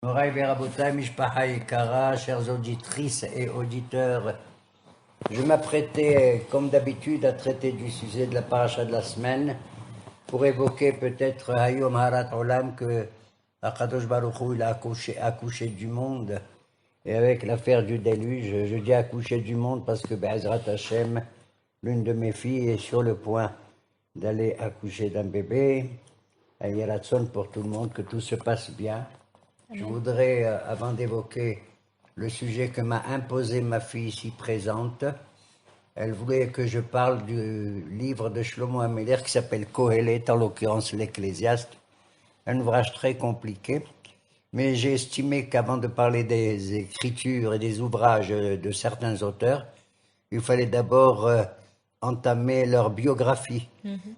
Moraï Berabotai, Mishpaha Ikara, chères auditrices et auditeurs, je m'apprêtais, comme d'habitude, à traiter du sujet de la paracha de la semaine pour évoquer peut-être Hayom Harat Olam que Akadosh Baruch Hu il a accouché du monde. Et avec l'affaire du déluge, je dis accoucher du monde parce que Be'ezrat Hashem, l'une de mes filles, est sur le point d'aller accoucher d'un bébé. Il y a la sonne pour tout le monde, que tout se passe bien. Je voudrais, avant d'évoquer le sujet que m'a imposé ma fille ici présente, elle voulait que je parle du livre de Shlomo Améler qui s'appelle Kohelet, en l'occurrence l'Ecclésiaste, un ouvrage très compliqué. Mais j'ai estimé qu'avant de parler des écritures et des ouvrages de certains auteurs, il fallait d'abord entamer leur biographie.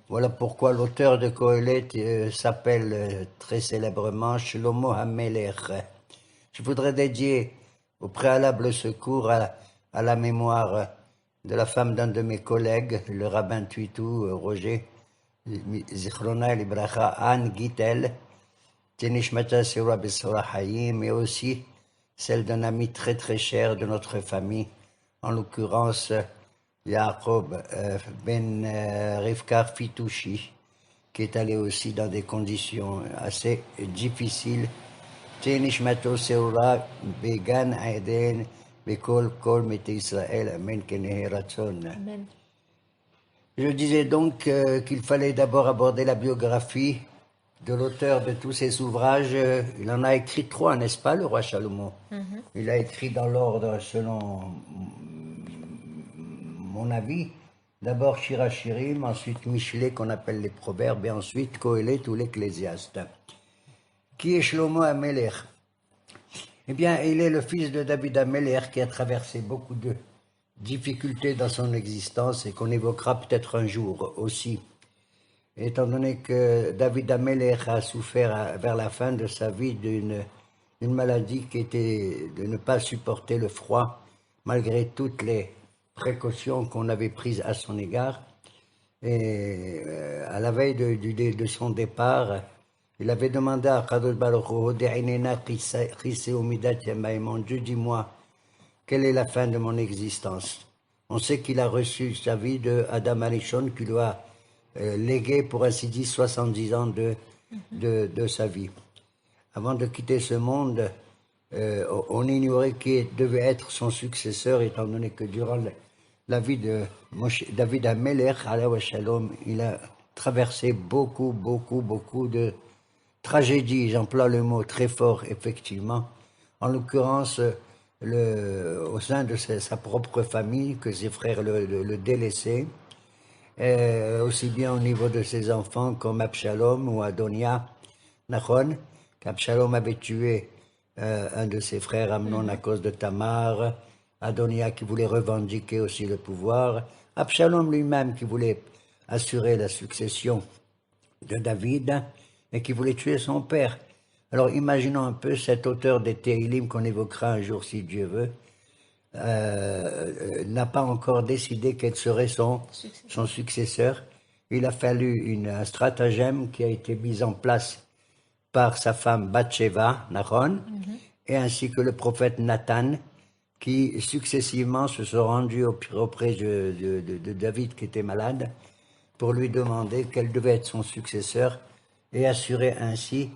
Voilà pourquoi l'auteur de Kohelet s'appelle très célèbrement Shlomo HaMelech. Je voudrais dédier au préalable secours à la mémoire de la femme d'un de mes collègues, le rabbin Tuitou, Roger, Zichrona Libracha, Anne Gittel, Tenishmata Seura Besora Hayim, et aussi celle d'un ami très très cher de notre famille, en l'occurrence Yaakov Ben Rivka Fitouchi, qui est allé aussi dans des conditions assez difficiles. Tenishmato Seura Began Aeden Bekol Kol Mete Israël, Amen Kenehe Ratzon. Amen. Je disais donc qu'il fallait d'abord aborder la biographie de l'auteur de tous ces ouvrages. Il en a écrit 3, n'est-ce pas, le roi Salomon? Il a écrit dans l'ordre, selon mon avis, d'abord Shirachirim, ensuite Michelet, qu'on appelle les proverbes, et ensuite Kohelet ou l'Ecclésiaste. Qui est Shlomo Améler? Eh bien, il est le fils de David Améler qui a traversé beaucoup de difficultés dans son existence et qu'on évoquera peut-être un jour aussi. Étant donné que David Améler a souffert vers la fin de sa vie d'une maladie qui était de ne pas supporter le froid, malgré toutes les précautions qu'on avait prises à son égard. Et à la veille de son départ, il avait demandé à Kadosh Baruch Hu, mon Dieu, dis-moi, quelle est la fin de mon existence? On sait qu'il a reçu sa vie de Adam Arishon, qui lui a légué, pour ainsi dire, 70 ans de sa vie. Avant de quitter ce monde, on ignorait qui devait être son successeur, étant donné que durant la vie de David Améler, alayhi shalom, il a traversé beaucoup de tragédies. J'emploie le mot très fort, effectivement. En l'occurrence, au sein de sa propre famille, que ses frères le délaissaient, aussi bien au niveau de ses enfants comme Absalom ou Adonia, Nachon, qu'Absalom avait tué un de ses frères, Amnon, à cause de Tamar, Adonia qui voulait revendiquer aussi le pouvoir, Absalom lui-même qui voulait assurer la succession de David et qui voulait tuer son père. Alors imaginons un peu cet auteur des Téhilim qu'on évoquera un jour si Dieu veut, n'a pas encore décidé quel serait son successeur. Il a fallu un stratagème qui a été mis en place par sa femme Bathsheba, Nahon, et ainsi que le prophète Nathan, qui successivement se sont rendus auprès de David qui était malade pour lui demander quel devait être son successeur et assurer ainsi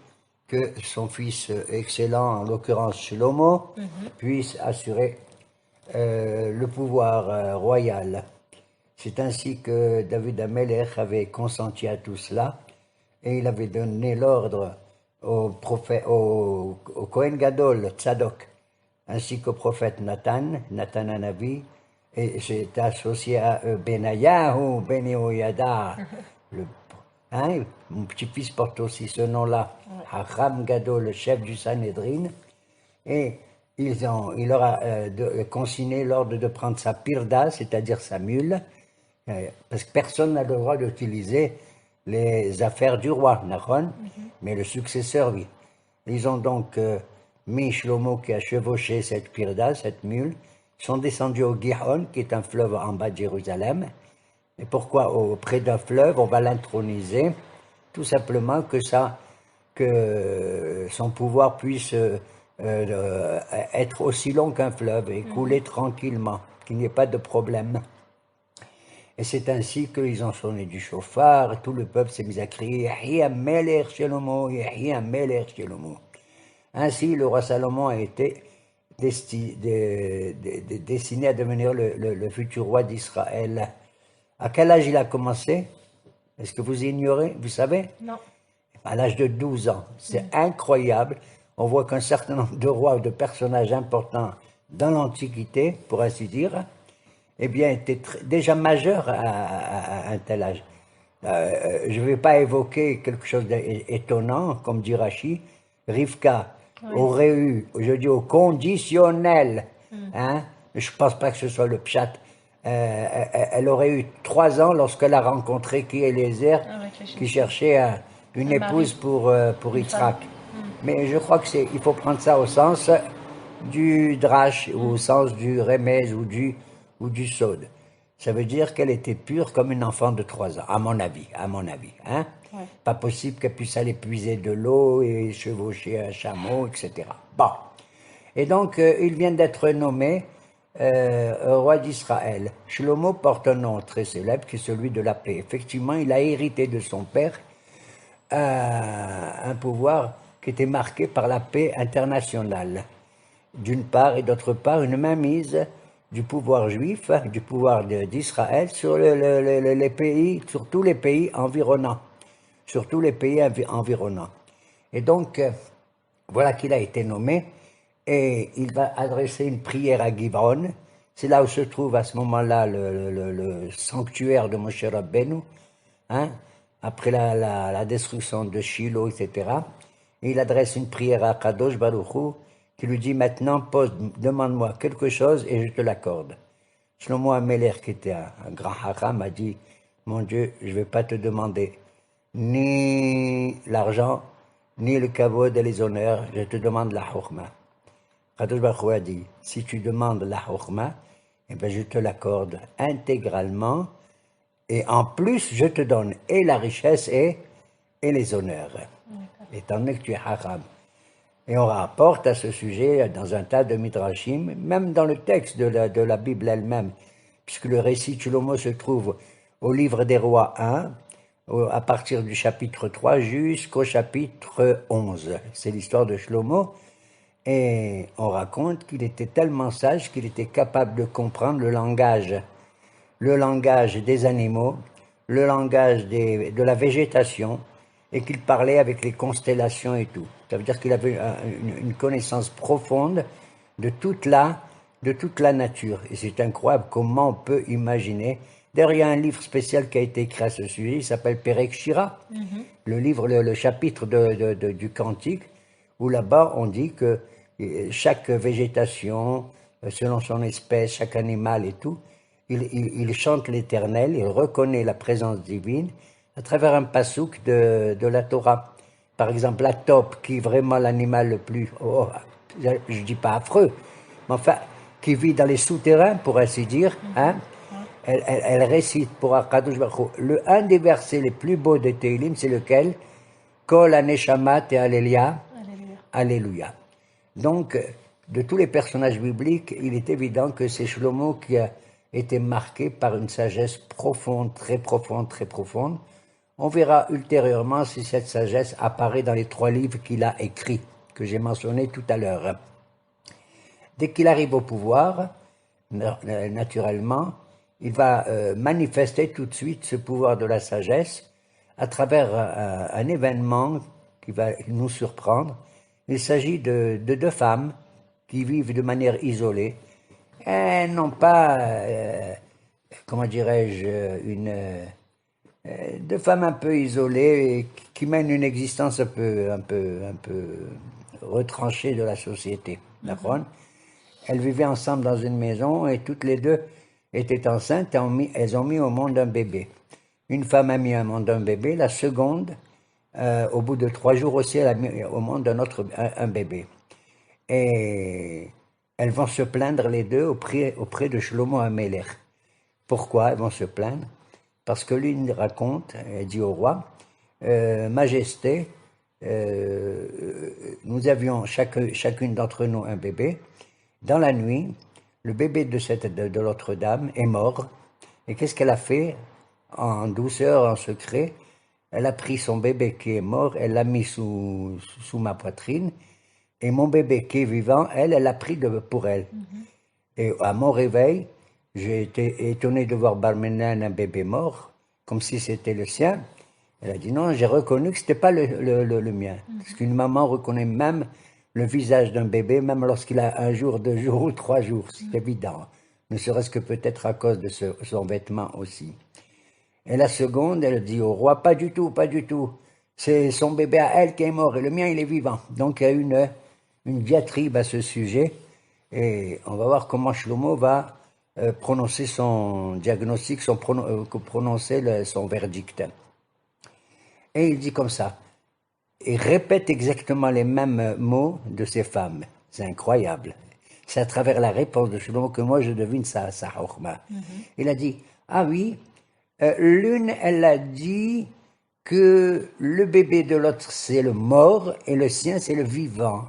que son fils excellent, en l'occurrence Shlomo, puisse assurer le pouvoir royal. C'est ainsi que David Améler avait consenti à tout cela et il avait donné l'ordre au Kohen Gadol, Tzadok, ainsi qu'au prophète Nathan Hanavi, et j'étais associé à Benayahu, Ben Yehoyada. Mon petit-fils porte aussi ce nom-là, Haram Gadol, le chef du Sanhédrin, et il leur a consigné l'ordre de prendre sa pirda, c'est-à-dire sa mule, parce que personne n'a le droit d'utiliser les affaires du roi, mais le successeur, oui. Ils ont donc mis Shlomo qui a chevauché cette pirda, cette mule, sont descendus au Gihon, qui est un fleuve en bas de Jérusalem. Et pourquoi auprès d'un fleuve, on va l'introniser? Tout simplement que son pouvoir puisse être aussi long qu'un fleuve et couler tranquillement, qu'il n'y ait pas de problème. Et c'est ainsi qu'ils ont sonné du chauffard, et tout le peuple s'est mis à crier Yahya Melech Shlomo, Yahya Melech Shlomo. Ainsi, le roi Salomon a été destiné à devenir le futur roi d'Israël. À quel âge il a commencé? Est-ce que vous ignorez? Vous savez? Non. À l'âge de 12 ans. C'est incroyable. On voit qu'un certain nombre de rois ou de personnages importants dans l'Antiquité, pour ainsi dire, eh bien, étaient déjà majeurs à un tel âge. Je ne vais pas évoquer quelque chose d'étonnant, comme dit Rachi. Rivka aurait eu, je dis au conditionnel, hein, je ne pense pas que ce soit le pshat, elle aurait eu 3 ans lorsqu'elle a rencontré qui Eliezer, qui cherchait une épouse pour Yitzhak. Mais je crois il faut prendre ça au sens du drash, ou au sens du remez ou du sod. Ça veut dire qu'elle était pure comme une enfant de 3 ans, à mon avis, hein. Ouais. Pas possible qu'elle puisse aller puiser de l'eau et chevaucher un chameau, etc. Bon. Et donc, il vient d'être nommé roi d'Israël. Shlomo porte un nom très célèbre qui est celui de la paix. Effectivement, il a hérité de son père un pouvoir qui était marqué par la paix internationale, d'une part, et d'autre part, une mainmise du pouvoir juif, du pouvoir d'Israël sur les pays, sur tous les pays environnants. Sur tous les pays environnants. Et donc, voilà qu'il a été nommé, et il va adresser une prière à Givron. C'est là où se trouve à ce moment-là le sanctuaire de Moshe Rabbeinu, hein, après la destruction de Shiloh, etc. Et il adresse une prière à Kadosh Baruch Hu, qui lui dit maintenant, demande-moi quelque chose et je te l'accorde. Shlomo HaMelech, qui était un grand haram, a dit, mon Dieu, je ne vais pas te demander ni l'argent, ni le kavod et les honneurs, je te demande la chokhma. Kadosh Baruch Hu a dit, si tu demandes la chokhma, eh ben je te l'accorde intégralement, et en plus, je te donne et la richesse et les honneurs, étant donné que tu es haram. Et on rapporte à ce sujet dans un tas de midrashim, même dans le texte de la Bible elle-même, puisque le récit de Shlomo se trouve au livre des rois 1, à partir du chapitre 3 jusqu'au chapitre 11. C'est l'histoire de Shlomo, et on raconte qu'il était tellement sage qu'il était capable de comprendre le langage des animaux, le langage de la végétation, et qu'il parlait avec les constellations et tout. Ça veut dire qu'il avait une connaissance profonde de toute la nature. Et c'est incroyable comment on peut imaginer. D'ailleurs, il y a un livre spécial qui a été écrit à ce sujet, il s'appelle Perek Shira, le livre, le chapitre du Cantique, où là-bas on dit que chaque végétation, selon son espèce, chaque animal et tout, il chante l'Éternel, il reconnaît la présence divine à travers un passouk de la Torah. Par exemple, la taupe, qui est vraiment l'animal le plus, je ne dis pas affreux, mais enfin, qui vit dans les souterrains, pour ainsi dire, hein, elle récite pour Akadosh Baruch Hu. Un des versets les plus beaux de Teilim, c'est lequel? Kol Aneshamat et Alléluia. Alléluia. Donc, de tous les personnages bibliques, il est évident que c'est Shlomo qui a été marqué par une sagesse profonde, très profonde, très profonde. On verra ultérieurement si cette sagesse apparaît dans les 3 livres qu'il a écrits, que j'ai mentionnés tout à l'heure. Dès qu'il arrive au pouvoir, naturellement, il va manifester tout de suite ce pouvoir de la sagesse à travers un événement qui va nous surprendre. Il s'agit de 2 femmes qui vivent de manière isolée. Elles n'ont pas, comment dirais-je, 2 femmes un peu isolées qui mènent une existence un peu retranchée de la société. D'accord ? Elles vivaient ensemble dans une maison et toutes les 2 étaient enceintes et elles ont mis au monde un bébé. Une femme a mis au monde un bébé, la seconde, au bout de 3 jours aussi, elle a mis au monde un bébé. Et elles vont se plaindre les 2 auprès de Shlomo HaMelech. Pourquoi elles vont se plaindre? Parce que l'une raconte, elle dit au roi, Majesté, nous avions chacune d'entre nous un bébé. Dans la nuit, le bébé de l'autre dame est mort. Et qu'est-ce qu'elle a fait? En douceur, en secret, elle a pris son bébé qui est mort, elle l'a mis sous ma poitrine. Et mon bébé qui est vivant, elle l'a pris pour elle. Et à mon réveil, j'ai été étonné de voir Barmenan un bébé mort, comme si c'était le sien. Elle a dit non, j'ai reconnu que ce n'était pas le mien. Parce qu'une maman reconnaît même le visage d'un bébé, même lorsqu'il a 1 jour, 2 jours ou 3 jours. C'est évident. Ne serait-ce que peut-être à cause de son vêtement aussi. Et la seconde, elle dit au roi, pas du tout, pas du tout. C'est son bébé à elle qui est mort et le mien, il est vivant. Donc il y a une diatribe à ce sujet. Et on va voir comment Shlomo va prononcer son diagnostic, prononcer son verdict. Et il dit comme ça. Il répète exactement les mêmes mots de ces femmes. C'est incroyable. C'est à travers la réponse de Shlomo que moi je devine sa chokhma. Il a dit, ah oui, l'une, elle a dit que le bébé de l'autre c'est le mort et le sien c'est le vivant.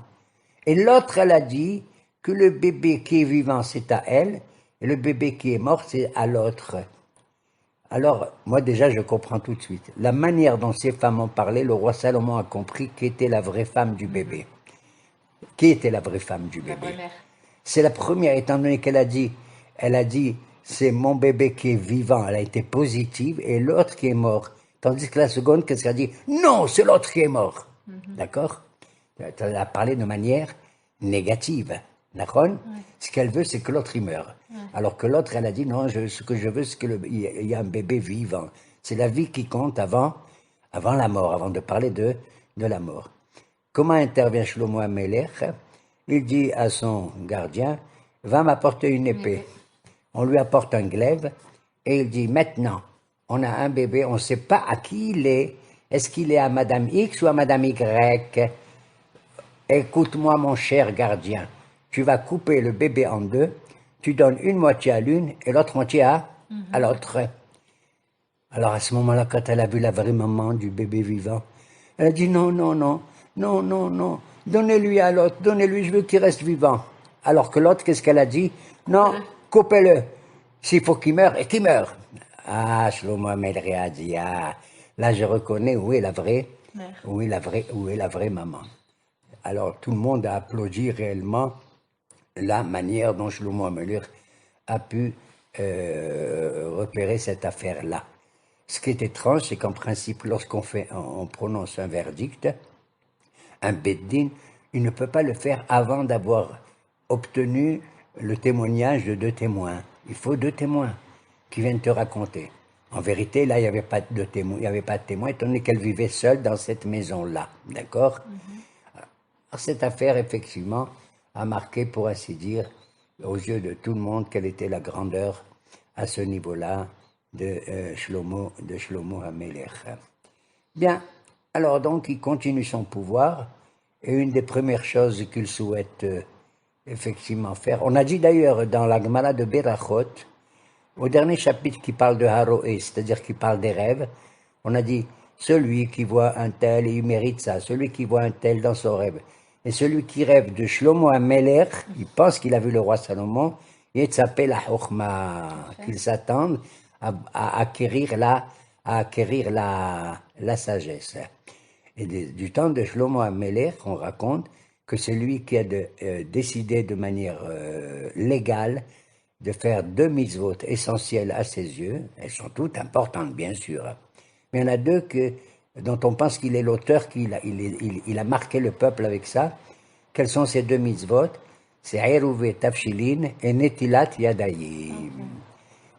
Et l'autre, elle a dit que le bébé qui est vivant c'est à elle et le bébé qui est mort c'est à l'autre. Alors, moi déjà, je comprends tout de suite. La manière dont ces femmes ont parlé, le roi Salomon a compris qui était la vraie femme du bébé. Qui était la vraie femme du bébé? C'est la première, étant donné qu'elle a dit, c'est mon bébé qui est vivant, elle a été positive, et l'autre qui est mort. Tandis que la seconde, qu'est-ce qu'elle a dit? Non, c'est l'autre qui est mort. D'accord? Elle a parlé de manière négative. D'accord? Ce qu'elle veut, c'est que l'autre, il meure. Alors que l'autre, elle a dit, non, ce que je veux, c'est qu'il y a un bébé vivant. C'est la vie qui compte avant la mort, avant de parler de la mort. Comment intervient Shlomo HaMelech? Il dit à son gardien, va m'apporter une épée. On lui apporte un glaive, et il dit, maintenant, on a un bébé, on ne sait pas à qui il est. Est-ce qu'il est à Madame X ou à Madame Y? Écoute-moi, mon cher gardien. Tu vas couper le bébé en deux, tu donnes une moitié à l'une et l'autre moitié à l'autre. Alors à ce moment-là, quand elle a vu la vraie maman du bébé vivant, elle a dit non, non, non, non, non, non, donnez-lui à l'autre, donnez-lui, je veux qu'il reste vivant. Alors que l'autre, qu'est-ce qu'elle a dit? Non, coupez-le. S'il faut qu'il meure, et qu'il meure. Ah, Shlomo HaMelech a dit, ah, là je reconnais où est la vraie, où est la vraie maman. Alors tout le monde a applaudi réellement la manière dont Shlomo HaMelech a pu repérer cette affaire-là. Ce qui est étrange, c'est qu'en principe, on prononce un verdict, un beddin, il ne peut pas le faire avant d'avoir obtenu le témoignage de 2 témoins. Il faut 2 témoins qui viennent te raconter. En vérité, là, il n'y avait pas de témoin, étant donné qu'elle vivait seule dans cette maison-là. D'accord? Alors, cette affaire, effectivement, a marqué, pour ainsi dire, aux yeux de tout le monde, quelle était la grandeur à ce niveau-là de Shlomo HaMelech. Bien, alors donc il continue son pouvoir, et une des premières choses qu'il souhaite effectivement faire, on a dit d'ailleurs dans la Gemara de Berachot, au dernier chapitre qui parle de Haroé, c'est-à-dire qui parle des rêves, on a dit, celui qui voit un tel, et il mérite ça, celui qui voit un tel dans son rêve, et celui qui rêve de Shlomo HaMelech, il pense qu'il a vu le roi Salomon, et s'appelle la Chokhma, qu'il s'attende à acquérir la sagesse. Et du temps de Shlomo HaMelech, on raconte que c'est lui qui a décidé de manière légale de faire 2 mitzvot essentielles à ses yeux. Elles sont toutes importantes, bien sûr. Mais il y en a 2 dont on pense qu'il est l'auteur, il a marqué le peuple avec ça. Quelles sont ces 2 mitzvot? C'est Eruvet Tafshilin et Netilat Yadayim.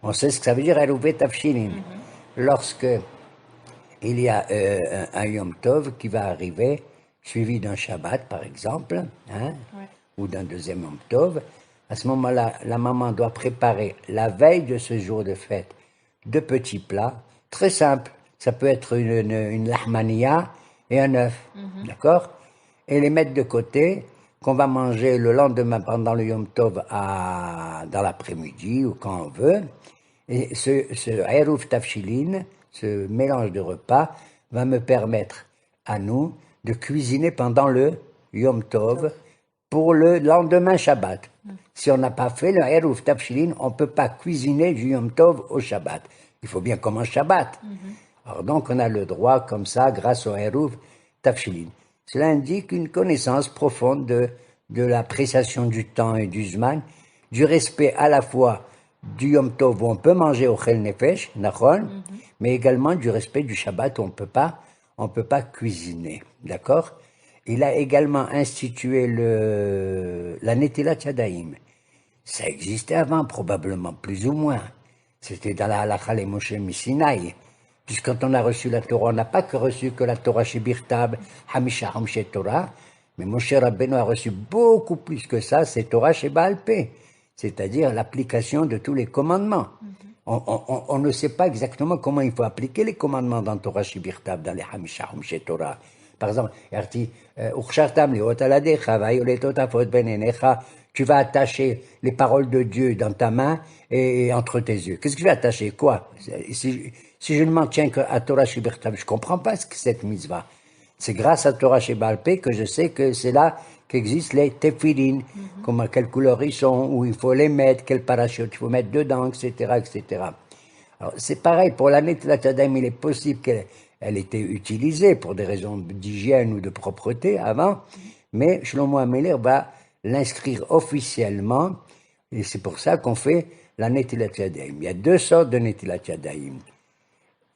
On sait ce que ça veut dire, Eruvet Tafshilin. Lorsque il y a un Yom Tov qui va arriver, suivi d'un Shabbat, par exemple, ou d'un deuxième Yom Tov, à ce moment-là, la maman doit préparer, la veille de ce jour de fête, 2 petits plats, très simples. Ça peut être une lahmania et un œuf, d'accord? Et les mettre de côté, qu'on va manger le lendemain pendant le Yom Tov dans l'après-midi ou quand on veut. Et ce Eruv Tafshilin, ce mélange de repas, va me permettre à nous de cuisiner pendant le Yom Tov pour le lendemain Shabbat. Si on n'a pas fait le Eruv Tafshilin, on ne peut pas cuisiner du Yom Tov au Shabbat. Il faut bien qu'on mange Shabbat. Alors donc on a le droit comme ça grâce au Eruv Tafshilin. Cela indique une connaissance profonde de l'appréciation du temps et du Zman, du respect à la fois du Yom Tov où on peut manger au Chel Nefesh, Nachon, mais également du respect du Shabbat où on peut pas cuisiner, d'accord? Il a également institué la Netilat Yadayim. Ça existait avant, probablement, plus ou moins. C'était dans la Halakha les Moshe Misinaï. Puisque quand on a reçu la Torah, on n'a pas que reçu que la Torah chez Birtab, Hamisha Hamshe Torah, mais Moshe Rabbeinu a reçu beaucoup plus que ça, c'est Torah chez Baal Peh, c'est-à-dire l'application de tous les commandements. On ne sait pas exactement comment il faut appliquer les commandements dans Torah chez Birtab, dans les Hamisha Hamshe Torah. Par exemple, tu vas attacher les paroles de Dieu dans ta main et entre tes yeux. Qu'est-ce que je vais attacher? Quoi? Si je ne m'en tiens qu'à Torah Shibertav, je ne comprends pas ce que c'est cette mitzvah. C'est grâce à Torah Sheba'al Peh que je sais que c'est là qu'existent les tefillin, comment, quelle couleur ils sont, où il faut les mettre, quel parachute il faut mettre dedans, etc., etc. Alors, c'est pareil, pour la Netilat Yadayim, il est possible qu'elle ait été utilisée pour des raisons d'hygiène ou de propreté avant, mais Shlomo HaMelech va l'inscrire officiellement, et c'est pour ça qu'on fait la Netilat Yadayim. Il y a deux sortes de Netilat Yadayim.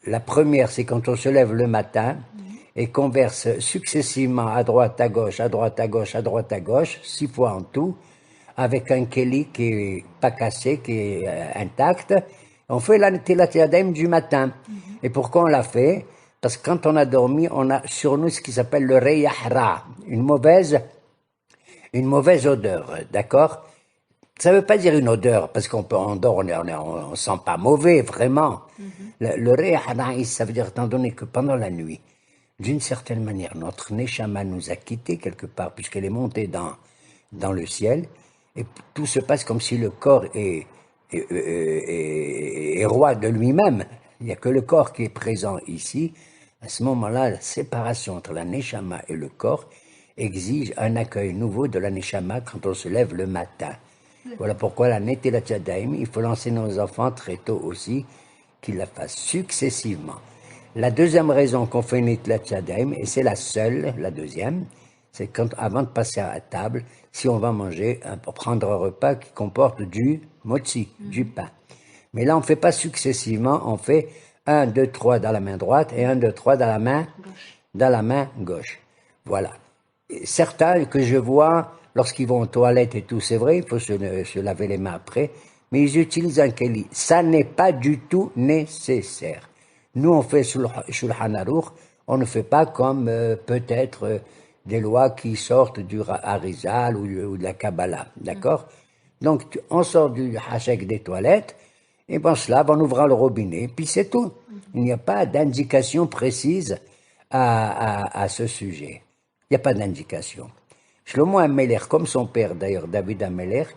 La première, c'est quand on se lève le matin et qu'on verse successivement à droite, à gauche, à droite, à gauche, à droite, à gauche, 6 fois en tout, avec un keli qui est pas cassé, qui est intact. On fait la Netilat Yadayim du matin. Et pourquoi on l'a fait? Parce que quand on a dormi, on a sur nous ce qui s'appelle le Reyach Ra, une mauvaise odeur, d'accord? Ça ne veut pas dire une odeur, parce qu'on dort, on sent pas mauvais, vraiment. Le Reyach Ra, ça veut dire, étant donné que pendant la nuit, d'une certaine manière, notre Neshama nous a quittés quelque part, puisqu'elle est montée dans le ciel, et tout se passe comme si le corps est roi de lui-même. Il n'y a que le corps qui est présent ici. À ce moment-là, la séparation entre la Neshama et le corps exige un accueil nouveau de la Neshama quand on se lève le matin. Voilà pourquoi la Netilat Yadayim, il faut lancer nos enfants très tôt aussi, qu'ils la fassent successivement. La deuxième raison qu'on fait une Netilat Yadayim, et c'est la seule, la deuxième, c'est quand, avant de passer à la table, si on va manger, pour prendre un repas qui comporte du motzi, du pain. Mais là, on ne fait pas successivement, on fait 1, 2, 3 dans la main droite et 1, 2, 3 dans la main gauche. Voilà. Et certains que je vois, lorsqu'ils vont aux toilettes et tout, c'est vrai, il faut se laver les mains après, mais ils utilisent un keli. Ça n'est pas du tout nécessaire. Nous, on fait Shulchan Aruch, on ne fait pas comme peut-être des lois qui sortent du Harizal ou de la Kabbalah, d'accord? Donc, on sort du hachek des toilettes, et on se lave en ouvrant le robinet, puis c'est tout. Il n'y a pas d'indication précise à ce sujet. Il n'y a pas d'indication. Shlomo HaMelech, comme son père d'ailleurs, David HaMelech,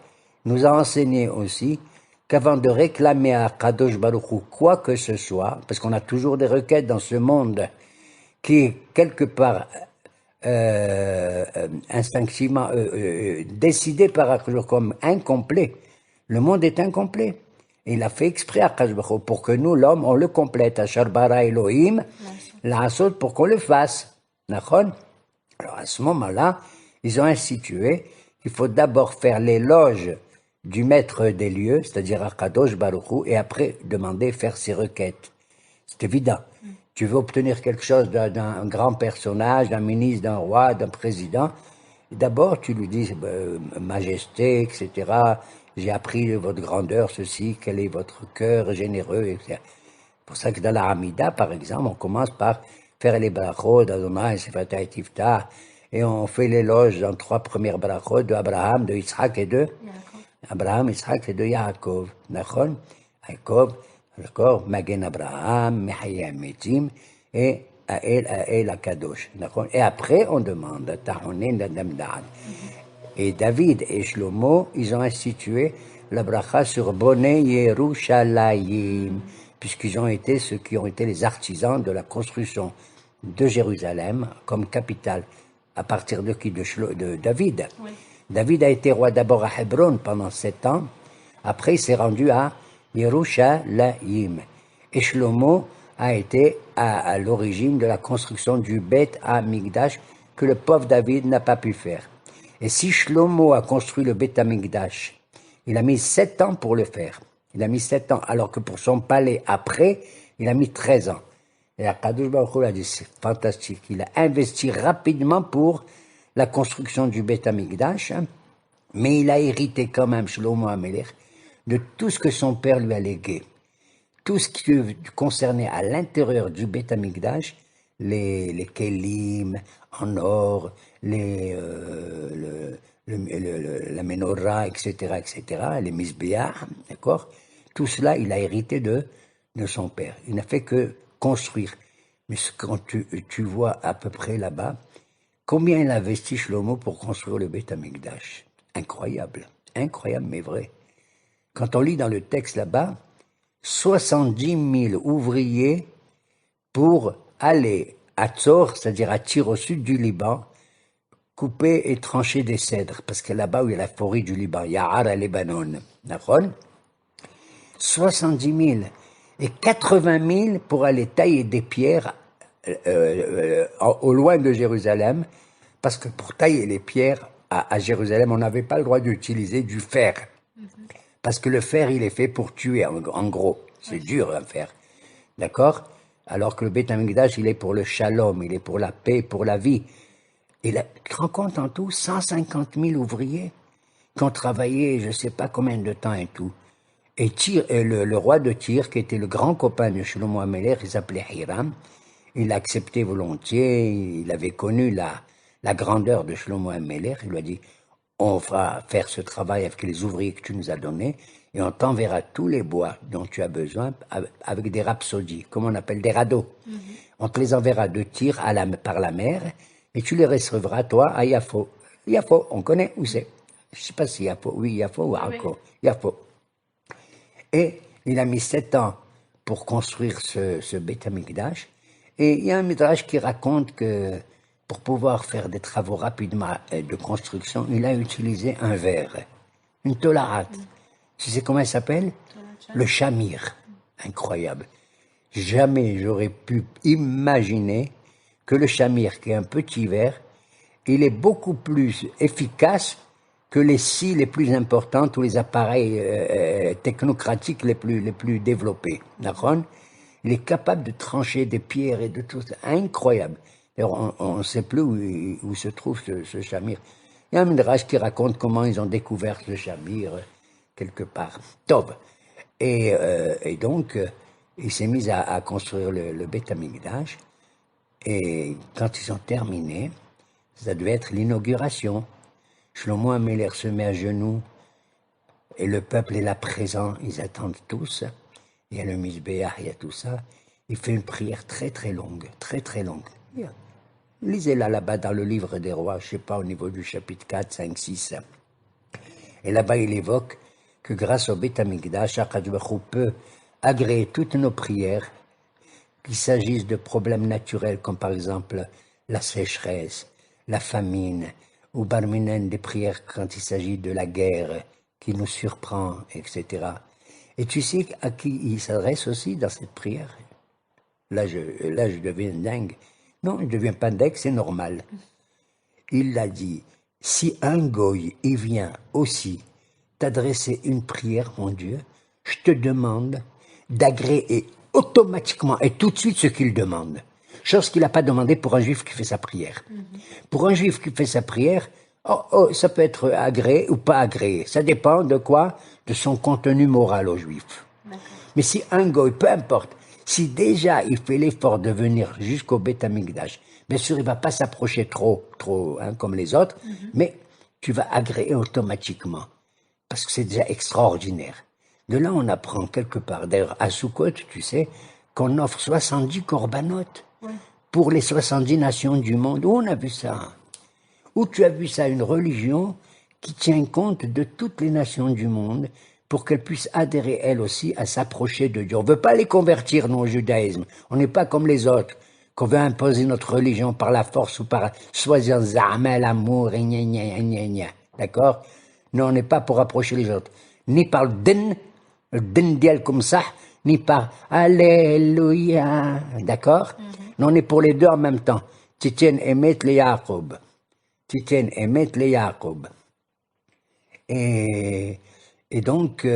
nous a enseigné aussi qu'avant de réclamer à Kadosh Baruch Hu quoi que ce soit, parce qu'on a toujours des requêtes dans ce monde qui est quelque part instinctivement décidé par Akadosh comme incomplet. Le monde est incomplet. Et il a fait exprès à Akadosh Baruch Hu pour que nous, l'homme, on le complète. Ashar bara Elohim, l'asot pour qu'on le fasse. Nachon? Alors à ce moment-là, ils ont institué qu'il faut d'abord faire l'éloge du maître des lieux, c'est-à-dire Akadosh Baruch Hu, et après demander faire ses requêtes. C'est évident. Tu veux obtenir quelque chose d'un grand personnage, d'un ministre, d'un roi, d'un président, d'abord tu lui dis majesté, etc. J'ai appris de votre grandeur ceci, quel est votre cœur généreux, etc. C'est pour ça que dans la Hamida, par exemple, on commence par faire les brachot d'Adonai, Sefatah et Tiftah, et on fait l'éloge dans 3 premières brachot de Abraham, de Yitzhak et de Abraham, Yitzhak et de Yaakov. Nachon, Yaakov, d'accord, Magen Abraham, Mehaya Metim, et Ael Akadosh. Et après, on demande Tahonin Damdad. Et David et Shlomo, ils ont institué la bracha sur Bonei Yerushalayim, puisqu'ils ont été ceux qui ont été les artisans de la construction de Jérusalem comme capitale. À partir de qui? De David. Oui. David a été roi d'abord à Hébron pendant 7 ans. Après, il s'est rendu à Yerushalayim. Et Shlomo a été à l'origine de la construction du Beth Amikdash que le pauvre David n'a pas pu faire. Et si Shlomo a construit le Beth Amikdash, il a mis 7 ans pour le faire. Il a mis 7 ans, alors que pour son palais après, il a mis 13 ans. Et Akadosh Baruch Hu a dit, c'est fantastique. Il a investi rapidement pour la construction du Beth Amikdash, mais il a hérité quand même, Shlomo HaMelech, de tout ce que son père lui a légué. Tout ce qui concernait à l'intérieur du Beth Amikdash, les kelim en or, la menorah, etc., les misbéah, d'accord? Tout cela, il a hérité de son père. Il n'a fait que construire. Mais quand tu vois à peu près là-bas, combien il a investi Shlomo pour construire le Beth Amikdash? Incroyable, incroyable mais vrai. Quand on lit dans le texte là-bas, 70 000 ouvriers pour aller à Tzor, c'est-à-dire à Tyr au sud du Liban, couper et trancher des cèdres, parce que là-bas où il y a la forêt du Liban, Ya'ar al-Lebanon, d'accord? 70 000 et 80 000 pour aller tailler des pierres au loin de Jérusalem, parce que pour tailler les pierres à Jérusalem, on n'avait pas le droit d'utiliser du fer. Parce que le fer, il est fait pour tuer, en gros. C'est dur à faire. D'accord? Alors que le Beth Amikdash, il est pour le shalom, il est pour la paix, pour la vie. Et là, tu te rends compte en tout, 150 000 ouvriers qui ont travaillé je ne sais pas combien de temps et tout. Et le roi de Tyr, qui était le grand copain de Shlomo HaMelech, il s'appelait Hiram, il a accepté volontiers, il avait connu la grandeur de Shlomo HaMelech, il lui a dit, on va faire ce travail avec les ouvriers que tu nous as donnés, et on t'enverra tous les bois dont tu as besoin avec des rhapsodies, comme on appelle des radeaux. On te les enverra de Tyr par la mer, et tu les recevras, toi, à Yafo. Yafo, on connaît où c'est? Je ne sais pas si Yafo, oui, Yafo ou Arco. Yafo. Et il a mis 7 ans pour construire ce Beth Amikdash. Et il y a un midrash qui raconte que pour pouvoir faire des travaux rapidement de construction, il a utilisé un verre, une tolarat. Tu sais comment elle s'appelle? Le chamir. Incroyable. Jamais j'aurais pu imaginer que le chamir, qui est un petit verre, il est beaucoup plus efficace que les scies les plus importantes ou les appareils technocratiques les plus développés. D'accord? Il est capable de trancher des pierres et de tout ça. Incroyable. On ne sait plus où se trouve ce chamir. Il y a un midrash qui raconte comment ils ont découvert ce chamir quelque part. Top. Et donc, il s'est mis à construire le Beth Amikdash. Et quand ils ont terminé, ça devait être l'inauguration. Shlomo HaMelech se met à genoux et le peuple est là présent, ils attendent tous. Il y a le misbéach, il y a tout ça. Il fait une prière très très longue, très très longue. Lisez-la là-bas dans le livre des rois, je ne sais pas, au niveau du chapitre 4, 5, 6. Et là-bas, il évoque que grâce au Beth Amikdash, Akadosh Baruch Hu peut agréer toutes nos prières, qu'il s'agisse de problèmes naturels comme par exemple la sécheresse, la famine, ou barminen des prières quand il s'agit de la guerre qui nous surprend, etc. Et tu sais à qui il s'adresse aussi dans cette prière? Là, je deviens dingue. Non, je ne deviens pas dingue, c'est normal. Il l'a dit, si un goy, il vient aussi t'adresser une prière, mon Dieu, je te demande d'agréer automatiquement et tout de suite ce qu'il demande. Chose qu'il n'a pas demandé pour un juif qui fait sa prière. Pour un juif qui fait sa prière, ça peut être agréé ou pas agréé. Ça dépend de quoi? De son contenu moral au juif. Mais si un goy, peu importe, si déjà il fait l'effort de venir jusqu'au Beth Amikdash, bien sûr il ne va pas s'approcher trop comme les autres, mais tu vas agréer automatiquement. Parce que c'est déjà extraordinaire. De là, on apprend quelque part, d'ailleurs à Sukkot, tu sais, qu'on offre 70 corbanotes pour les 70 nations du monde. Où on a vu ça? Où tu as vu ça? Une religion qui tient compte de toutes les nations du monde pour qu'elles puissent adhérer, elles aussi, à s'approcher de Dieu. On ne veut pas les convertir, nous, au judaïsme. On n'est pas comme les autres. qu'on veut imposer notre religion par la force ou par soi-disant zama, l'amour, et gna gna gna gna. D'accord? Nous, on n'est pas pour approcher les autres. Ni par le din dial comme ça, ni par Alléluia. D'accord? Nous, on est pour les deux en même temps. Titien emet le Yacoub. Titien emet le Yacoub. Et donc,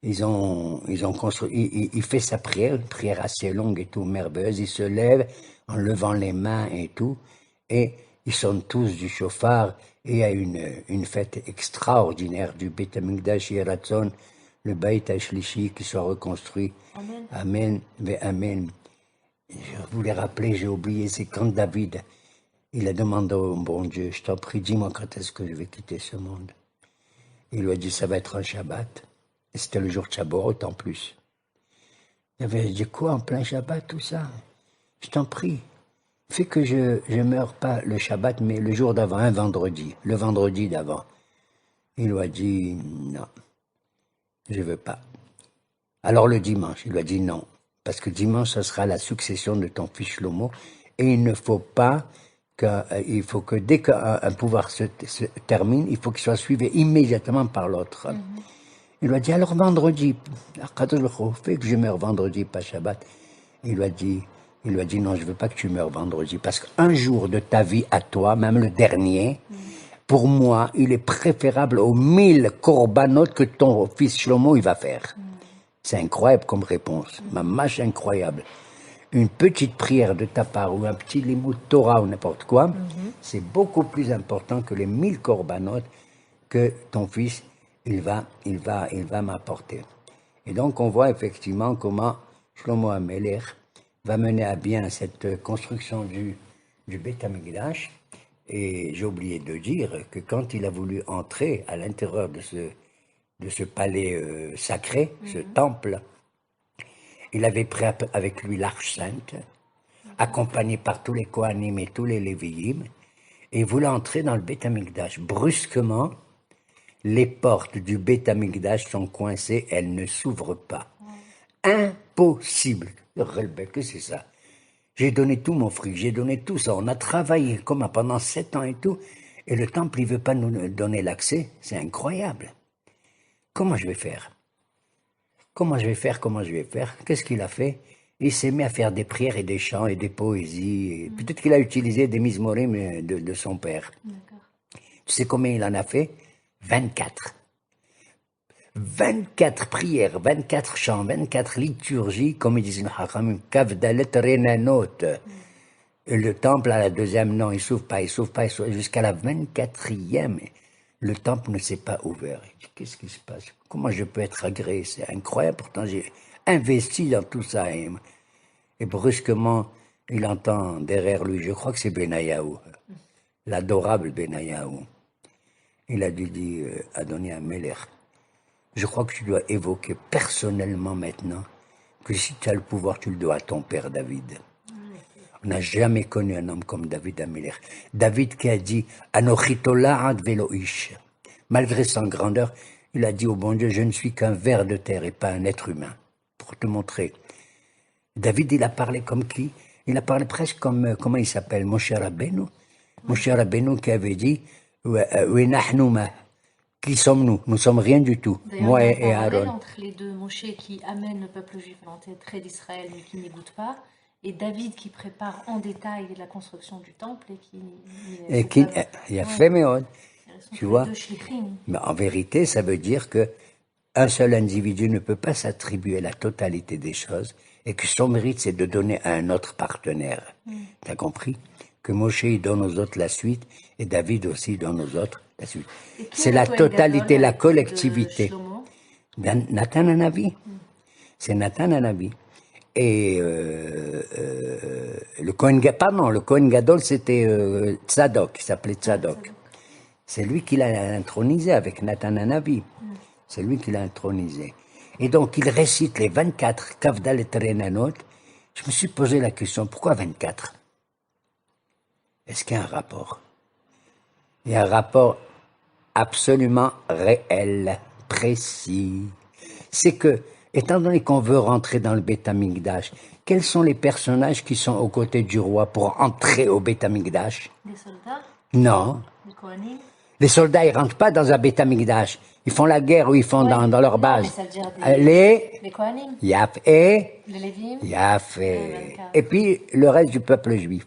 ils ont construit, il fait sa prière, une prière assez longue et tout, merveilleuse. Il se lève en levant les mains et tout, et ils sonnent tous du chauffard, et il y a une fête extraordinaire du Beit HaMikdash Yeratzon, le Beit HaShlishi qui soit reconstruit. Amen. Amen, ve Amen. Je voulais rappeler, j'ai oublié, c'est quand David, il a demandé au bon Dieu, je t'en prie, dis-moi quand est-ce que je vais quitter ce monde. Il lui a dit, ça va être un Shabbat. Et c'était le jour de Shabbat en plus. Il avait dit, quoi, en plein Shabbat, tout ça? Je t'en prie, fais que je meure pas le Shabbat, mais le jour d'avant, un vendredi, le vendredi d'avant. Il lui a dit, non, je veux pas. Alors le dimanche, il lui a dit non, parce que dimanche, ça sera la succession de ton fils Shlomo, et il ne faut pas il faut que dès qu'un pouvoir se termine, il faut qu'il soit suivi immédiatement par l'autre. Il lui a dit, alors vendredi, fais que je meure vendredi, pas Shabbat. Il lui a dit, non, je veux pas que tu meurs vendredi, parce qu'un jour de ta vie à toi, même le dernier, pour moi, il est préférable aux 1000 korbanot que ton fils Shlomo, il va faire. C'est incroyable comme réponse, mamash incroyable. Une petite prière de ta part ou un petit limud Torah ou n'importe quoi, c'est beaucoup plus important que les 1000 korbanot que ton fils, il va m'apporter. Et donc, on voit effectivement comment Shlomo HaMelech va mener à bien cette construction du Beit HaMikdash. Et j'ai oublié de dire que quand il a voulu entrer à l'intérieur de ce palais sacré, ce temple, il avait pris avec lui l'Arche Sainte, accompagné par tous les Kohanim et tous les Lévi'im, et il voulait entrer dans le Beit HaMikdash. Brusquement, les portes du Beit HaMikdash sont coincées, elles ne s'ouvrent pas. Impossible. Que c'est ça? J'ai donné tout mon fric, j'ai donné tout ça. On a travaillé comme pendant 7 ans et tout, et le temple, il veut pas nous donner l'accès. C'est incroyable. Comment je vais faire? Comment je vais faire? Qu'est-ce qu'il a fait? Il s'est mis à faire des prières et des chants et des poésies. Peut-être qu'il a utilisé des mismorim de son père. Tu sais combien il en a fait? 24. 24 prières, 24 chants, 24 liturgies, comme ils disent le Hachamim, Kavdalet Renanot. Le temple à la deuxième, non, il s'ouvre pas, jusqu'à la 24e. Le temple ne s'est pas ouvert. Qu'est-ce qui se passe? Comment je peux être agréé? C'est incroyable, pourtant j'ai investi dans tout ça. Et brusquement, il entend derrière lui, je crois que c'est Benayahu, l'adorable Benayahu. Il a dit Adoni HaMelech, je crois que tu dois évoquer personnellement maintenant que si tu as le pouvoir, tu le dois à ton père David. On n'a jamais connu un homme comme David HaMelech. David qui a dit Anochi tola'ad velo ish. Malgré son grandeur, il a dit au bon Dieu, je ne suis qu'un ver de terre et pas un être humain. Pour te montrer. David, il a parlé comme qui? Il a parlé presque comme, comment il s'appelle? Moshe Rabbeinu. Moshe Rabbeinu qui avait dit qui sommes-nous? Nous sommes rien du tout. Moi et Aaron. Entre les deux, Moshe qui amène le peuple juif à l'entrée d'Israël mais qui n'y goûte pas, et David qui prépare en détail la construction du temple et qui il a fait méode. Tu vois? Mais en vérité, ça veut dire que un seul individu ne peut pas s'attribuer la totalité des choses et que son mérite, c'est de donner à un autre partenaire. T'as compris? Que Moshe il donne aux autres la suite et David aussi donne aux autres la suite. C'est la totalité, la collectivité. Nathan Hanavi. C'est Nathan Hanavi. Et le Kohen Gadol, c'était Tzadok, il s'appelait Tzadok. C'est lui qui l'a intronisé avec Nathan Hanavi. C'est lui qui l'a intronisé. Et donc, il récite les 24 Kavdal et Renanot. Je me suis posé la question, pourquoi 24? Est-ce qu'il y a un rapport? Il y a un rapport absolument réel, précis. C'est que, étant donné qu'on veut rentrer dans le Beit HaMikdash, Quels sont les personnages qui sont aux côtés du roi pour entrer au Beth Amikdash? Les soldats, Non. les Kohanim. Les soldats, ils rentrent pas dans un Beth Amikdash. Ils font la guerre ou ils font dans leur Non, base. mais ça veut dire Les Kohanim, Yaf et les Lévim. Yaf Ouais, et... 24. Et puis le reste du peuple juif.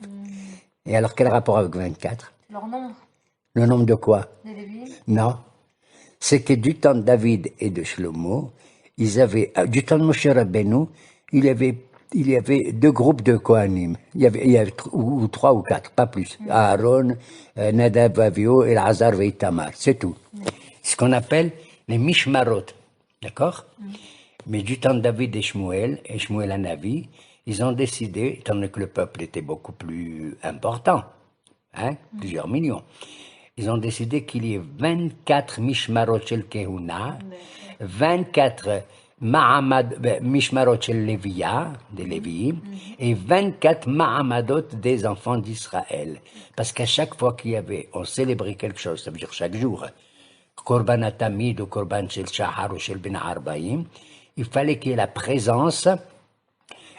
Et alors quel rapport avec 24? Leur nombre, Le nombre de quoi? les Lévim. Non. C'est que du temps de David et de Shlomo, ils avaient, du temps de Moshe Rabbeinu, il y avait deux groupes de Kohanim. Il y avait ou trois ou quatre, pas plus. Aaron, Nadab, Avio, et Elazar et Itamar. C'est tout. Ce qu'on appelle les Mishmarot. D'accord? Mais du temps de David et Shmuel Hanavi, ils ont décidé, étant donné que le peuple était beaucoup plus important, hein, plusieurs millions, ils ont décidé qu'il y ait 24 Mishmarot Shel Kehuna, 24 Mishmarot Shel Leviya, des Lévi'im, et 24 Ma'amadot des enfants d'Israël. Parce qu'à chaque fois on célébrait quelque chose, ça veut dire chaque jour, Korban Atamid ou Korban Shel Shahar ou Shel Ben Arbaim, il fallait qu'il y ait la présence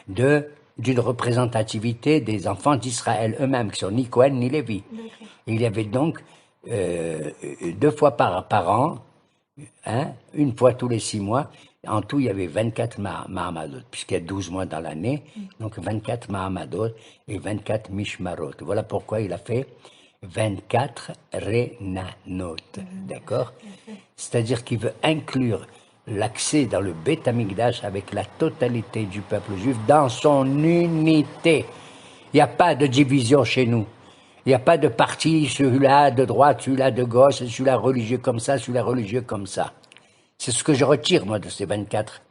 d'une représentativité des enfants d'Israël eux-mêmes, qui sont ni Kohen ni Lévi. Et il y avait donc 2 fois par an, hein, une fois tous les 6 mois. En tout, il y avait 24 Mahamadot, puisqu'il y a 12 mois dans l'année. Donc 24 Mahamadot et 24 Mishmarot. Voilà pourquoi il a fait 24 Renanot. D'accord? C'est-à-dire qu'il veut inclure l'accès dans le Beth Amikdash avec la totalité du peuple juif dans son unité. Il n'y a pas de division chez nous. Il n'y a pas de parti, celui-là de droite, celui-là de gauche, celui-là religieux comme ça, celui-là religieux comme ça. C'est ce que je retire, moi, de ces 24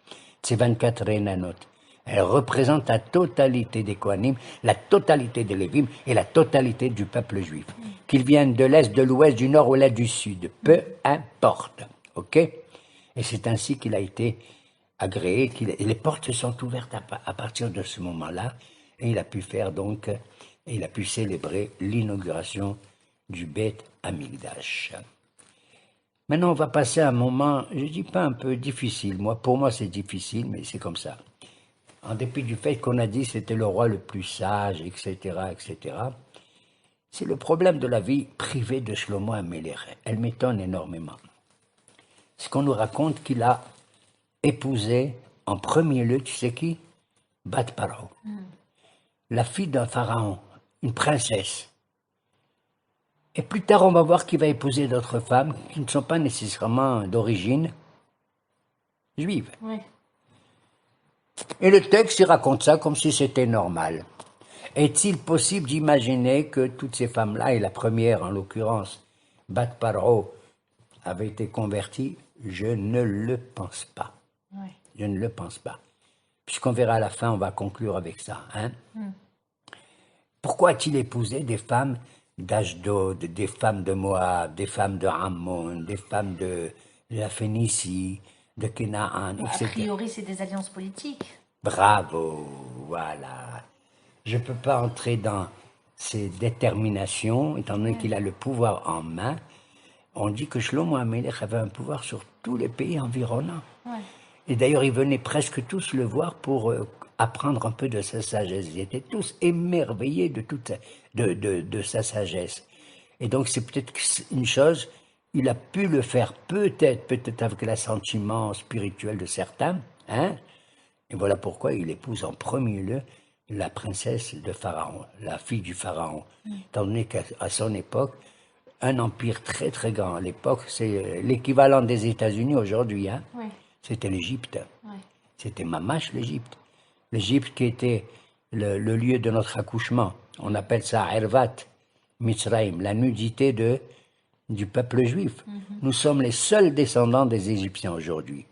Renanot. Elles représentent la totalité des Kohanim, la totalité des Lévim et la totalité du peuple juif. Qu'ils viennent de l'Est, de l'Ouest, du Nord ou l'Est, du Sud. Peu importe. OK? Et c'est ainsi qu'il a été agréé, et les portes se sont ouvertes à partir de ce moment-là, et il a pu faire donc, il a pu célébrer l'inauguration du Beth Amikdash. Maintenant, on va passer à un moment, je dis pas un peu difficile, pour moi c'est difficile, mais c'est comme ça. En dépit du fait qu'on a dit que c'était le roi le plus sage, etc., etc., c'est le problème de la vie privée de Shlomo HaMelech. Elle m'étonne énormément. Ce qu'on nous raconte qu'il a épousé en premier lieu, tu sais qui? Bat Paro, la fille d'un pharaon, une princesse. Et plus tard, on va voir qu'il va épouser d'autres femmes qui ne sont pas nécessairement d'origine juive. Oui. Et le texte, il raconte ça comme si c'était normal. Est-il possible d'imaginer que toutes ces femmes-là, et la première en l'occurrence, Bat Paro, avait été convertie? Je ne le pense pas. Oui. Je ne le pense pas. Puisqu'on verra à la fin, on va conclure avec ça. Hein? Pourquoi a-t-il épousé des femmes d'Ashdod, des femmes de Moab, des femmes de Ammon, des femmes de la Phénicie, de Canaan, etc. A priori, c'est des alliances politiques. Bravo, voilà. Je ne peux pas entrer dans ses déterminations, étant donné qu'il a le pouvoir en main. On dit que Shlomo HaMelech avait un pouvoir sur tous les pays environnants. Ouais. Et d'ailleurs, ils venaient presque tous le voir pour apprendre un peu de sa sagesse. Ils étaient tous émerveillés de sa sagesse. Et donc, c'est peut-être une chose, il a pu le faire peut-être avec l'assentiment spirituel de certains. Hein? Et voilà pourquoi il épouse en premier lieu la princesse de Pharaon, la fille du Pharaon. Étant donné qu'à son époque, un empire très très grand à l'époque, c'est l'équivalent des États-Unis aujourd'hui, hein. Oui. C'était l'Égypte. Oui. C'était Mamash, l'Égypte. L'Égypte qui était le lieu de notre accouchement. On appelle ça Ervat, Mitzrayim, la nudité du peuple juif. Nous sommes les seuls descendants des Égyptiens aujourd'hui.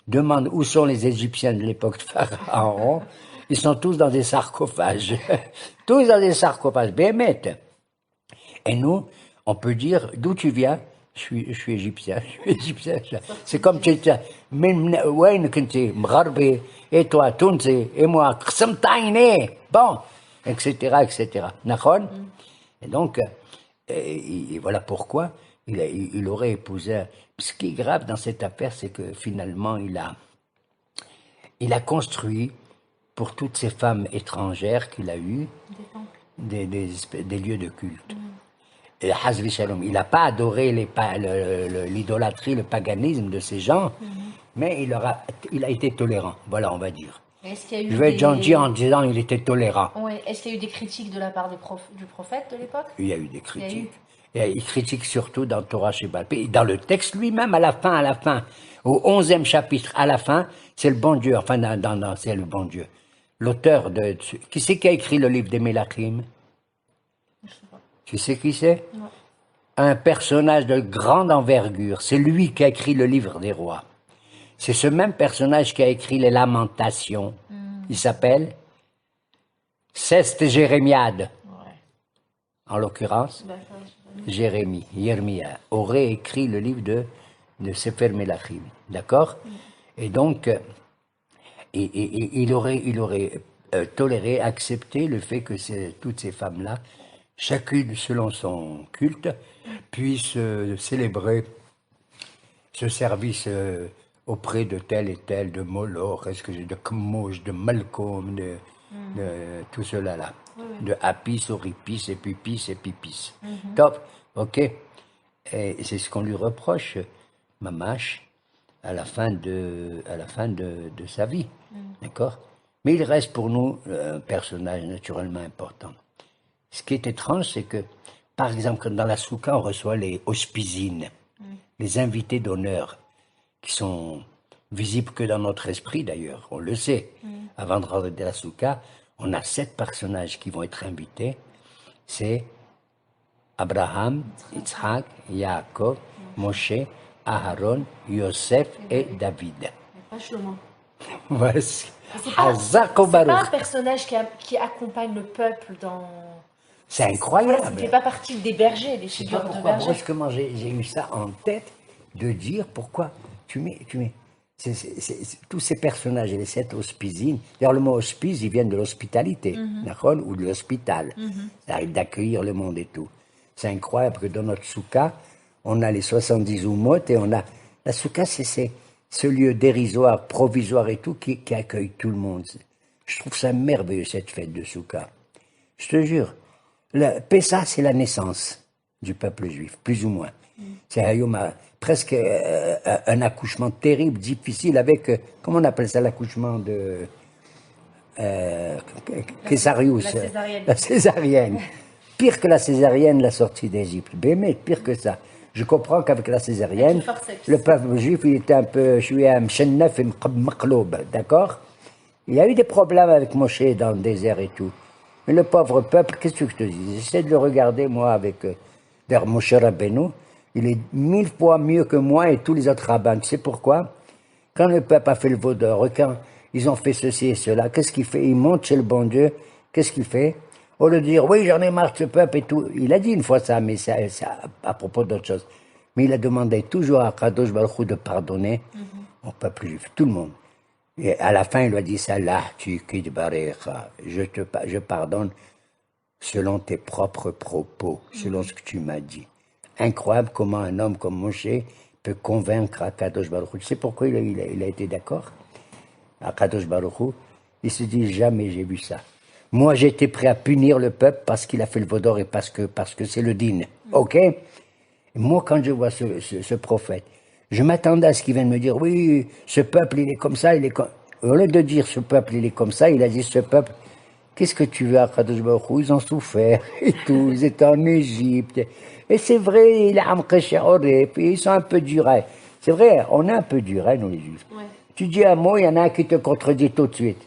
Demande où sont les Égyptiens de l'époque de Pharaon. Ils sont tous dans des sarcophages. Tous dans des sarcophages, bémet. Et nous, on peut dire, d'où tu viens? Je suis égyptien, je suis égyptien. C'est comme tu dis, et toi, Tunsi, et moi, bon, etc., etc. Nahon? Et donc, et voilà pourquoi il aurait épousé. Ce qui est grave dans cette affaire, c'est que finalement, il a construit pour toutes ces femmes étrangères qu'il a eues, Des temples. des lieux de culte. Et Hazvi Shalom, il n'a pas adoré l'idolâtrie, le paganisme de ces gens, mais il a été tolérant, voilà, on va dire. Est-ce qu'il y a eu Je vais être gentil en disant qu'il était tolérant. Ouais. Est-ce qu'il y a eu des critiques de la part du prophète de l'époque? Il y a eu des critiques. Et il critique surtout dans Torah Sheba'al Peh. Dans le texte lui-même, à la fin, au 11e chapitre, à la fin, c'est le bon Dieu, enfin, c'est le bon Dieu. L'auteur de... Qui c'est qui a écrit le livre des Mélachim? Je sais pas. Tu sais qui c'est? Non. Un personnage de grande envergure. C'est lui qui a écrit le livre des rois. C'est ce même personnage qui a écrit les Lamentations. Il s'appelle Sest Jérémiade. Ouais. En l'occurrence, Yermia, aurait écrit le livre de Sefer Melachim. D'accord? Et donc, il aurait toléré, accepté le fait que toutes ces femmes-là, chacune selon son culte, puissent célébrer ce service auprès de tel et tel, de Moloch, de Kmoj, de Malcolm, de tout cela là, de Apis, Oripis, et Pipis. Top, ok. Et c'est ce qu'on lui reproche, Mamash, à la fin de sa vie, d'accord. Mais il reste pour nous un personnage naturellement important. Ce qui est étrange, c'est que, par exemple, dans la soukha, on reçoit les hospizines, les invités d'honneur, qui sont visibles que dans notre esprit d'ailleurs, on le sait. Avant de rentrer dans la soukha, on a 7 personnages qui vont être invités. C'est Abraham, Yitzhak, Yaakov, Moshe, Aharon, Yosef et David. Pas Shlomo. Voici. C'est pas un personnage qui accompagne le peuple dans... C'est incroyable. Ça ne fait pas partie des bergers, des figures de bergers. Brusquement, j'ai eu ça en tête de dire pourquoi tu mets tous ces personnages et les 7 hospizines. D'ailleurs, le mot hospice, ils viennent de l'hospitalité, d'accord, ou de l'hospital. Ça arrive d'accueillir le monde et tout. C'est incroyable que dans notre soukha, on a les 70 umot et on a... La soukha, c'est ce lieu dérisoire, provisoire et tout, qui accueille tout le monde. Je trouve ça merveilleux, cette fête de soukha. Je te jure. Le Pessah, c'est la naissance du peuple juif, plus ou moins. C'est presque un accouchement terrible, difficile, avec, comment on appelle ça, l'accouchement de Késarius, la césarienne. Pire que la césarienne, la sortie d'Égypte. Mais pire que ça. Je comprends qu'avec la césarienne, le peuple juif, il était un peu, d'accord? Il y a eu des problèmes avec Moshe dans le désert et tout. Mais le pauvre peuple, qu'est-ce que je te dis? J'essaie de le regarder, moi, avec vers Moshe Rabbeinu. Il est 1000 fois mieux que moi et tous les autres rabbins. Tu sais pourquoi? Quand le peuple a fait le veau d'or, quand ils ont fait ceci et cela, qu'est-ce qu'il fait? Il monte chez le bon Dieu. Qu'est-ce qu'il fait? Au lieu de dire, oui, j'en ai marre de ce peuple et tout. Il a dit une fois ça, mais ça à propos d'autre chose. Mais il a demandé toujours à Kadosh Baruch Hu de pardonner au peuple juif, tout le monde. Et à la fin, il lui a dit, Salah, je pardonne selon tes propres propos, selon ce que tu m'as dit. Incroyable comment un homme comme Moshe peut convaincre Akadosh Baruch Hu. Tu sais pourquoi il a été d'accord? Akadosh Baruch Hu, il se dit, jamais j'ai vu ça. Moi, j'étais prêt à punir le peuple parce qu'il a fait le veau d'or et parce que c'est le din. Ok? Et moi, quand je vois ce prophète, je m'attendais à ce qu'il vienne me dire, oui, ce peuple, il est comme ça, il est comme... Au lieu de dire, ce peuple, il est comme ça, il a dit, ce peuple, qu'est-ce que tu veux à Kadosh Baruch Hu? Ils ont souffert et tout, ils étaient en Égypte. Et c'est vrai, ils sont un peu durs. C'est vrai, on est un peu durs, nous les Juifs. Ouais. Tu dis un mot, il y en a un qui te contredit tout de suite.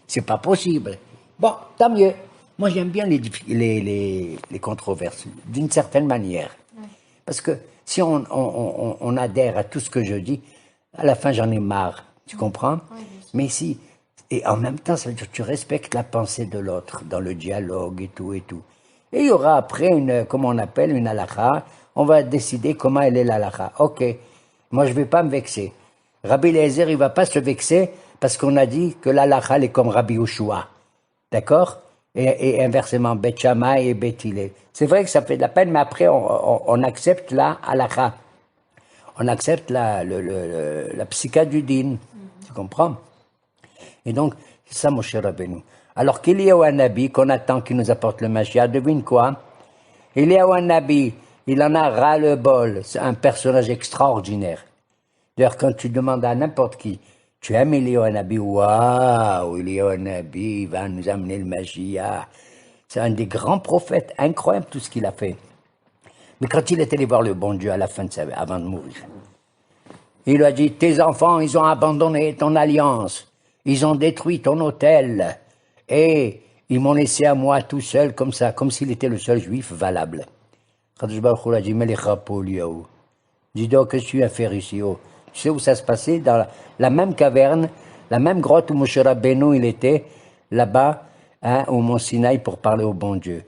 C'est pas possible. Bon, tant mieux. Moi, j'aime bien les controverses, d'une certaine manière. Ouais. Parce que si on adhère à tout ce que je dis, à la fin, j'en ai marre. Tu comprends? Ouais, mais si... Et en même temps, ça veut dire que tu respectes la pensée de l'autre dans le dialogue et tout et tout. Et il y aura après comment on appelle, une halakha. On va décider comment elle est l'halakha. Ok, moi je ne vais pas me vexer. Rabbi Eliezer, il ne va pas se vexer parce qu'on a dit que l'halakha est comme Rabbi Yoshua. D'accord? Et inversement, Bet Shammai et Bet Hillel. C'est vrai que ça fait de la peine, mais après on accepte la halakha. On accepte la psycha du din. Tu comprends? Et donc, c'est ça Moshe Rabbeinu. Alors qu'il y a un Nabi qu'on attend qu'il nous apporte le Mashiach, devine quoi? Il y a un Nabi, il en a ras-le-bol, c'est un personnage extraordinaire. D'ailleurs, quand tu demandes à n'importe qui, tu aimes Eliyahu Nabi, waouh, Eliyahu Nabi, il va nous amener le Mashiach. C'est un des grands prophètes, incroyable tout ce qu'il a fait. Mais quand il est allé voir le bon Dieu à la fin de sa vie, avant de mourir, il lui a dit, tes enfants, ils ont abandonné ton alliance, ils ont détruit ton autel, et ils m'ont laissé à moi tout seul comme ça, comme s'il était le seul juif valable. Kadosh Baruch Hu a dit, mais les chapeaux, Eliyahu. Dis donc, qu'est-ce que tu viens faire ici? Oh. Tu sais où ça se passait? Dans la même caverne, la même grotte où Moshe Rabbeinu il était, là-bas, hein, au Mont Sinaï, pour parler au bon Dieu.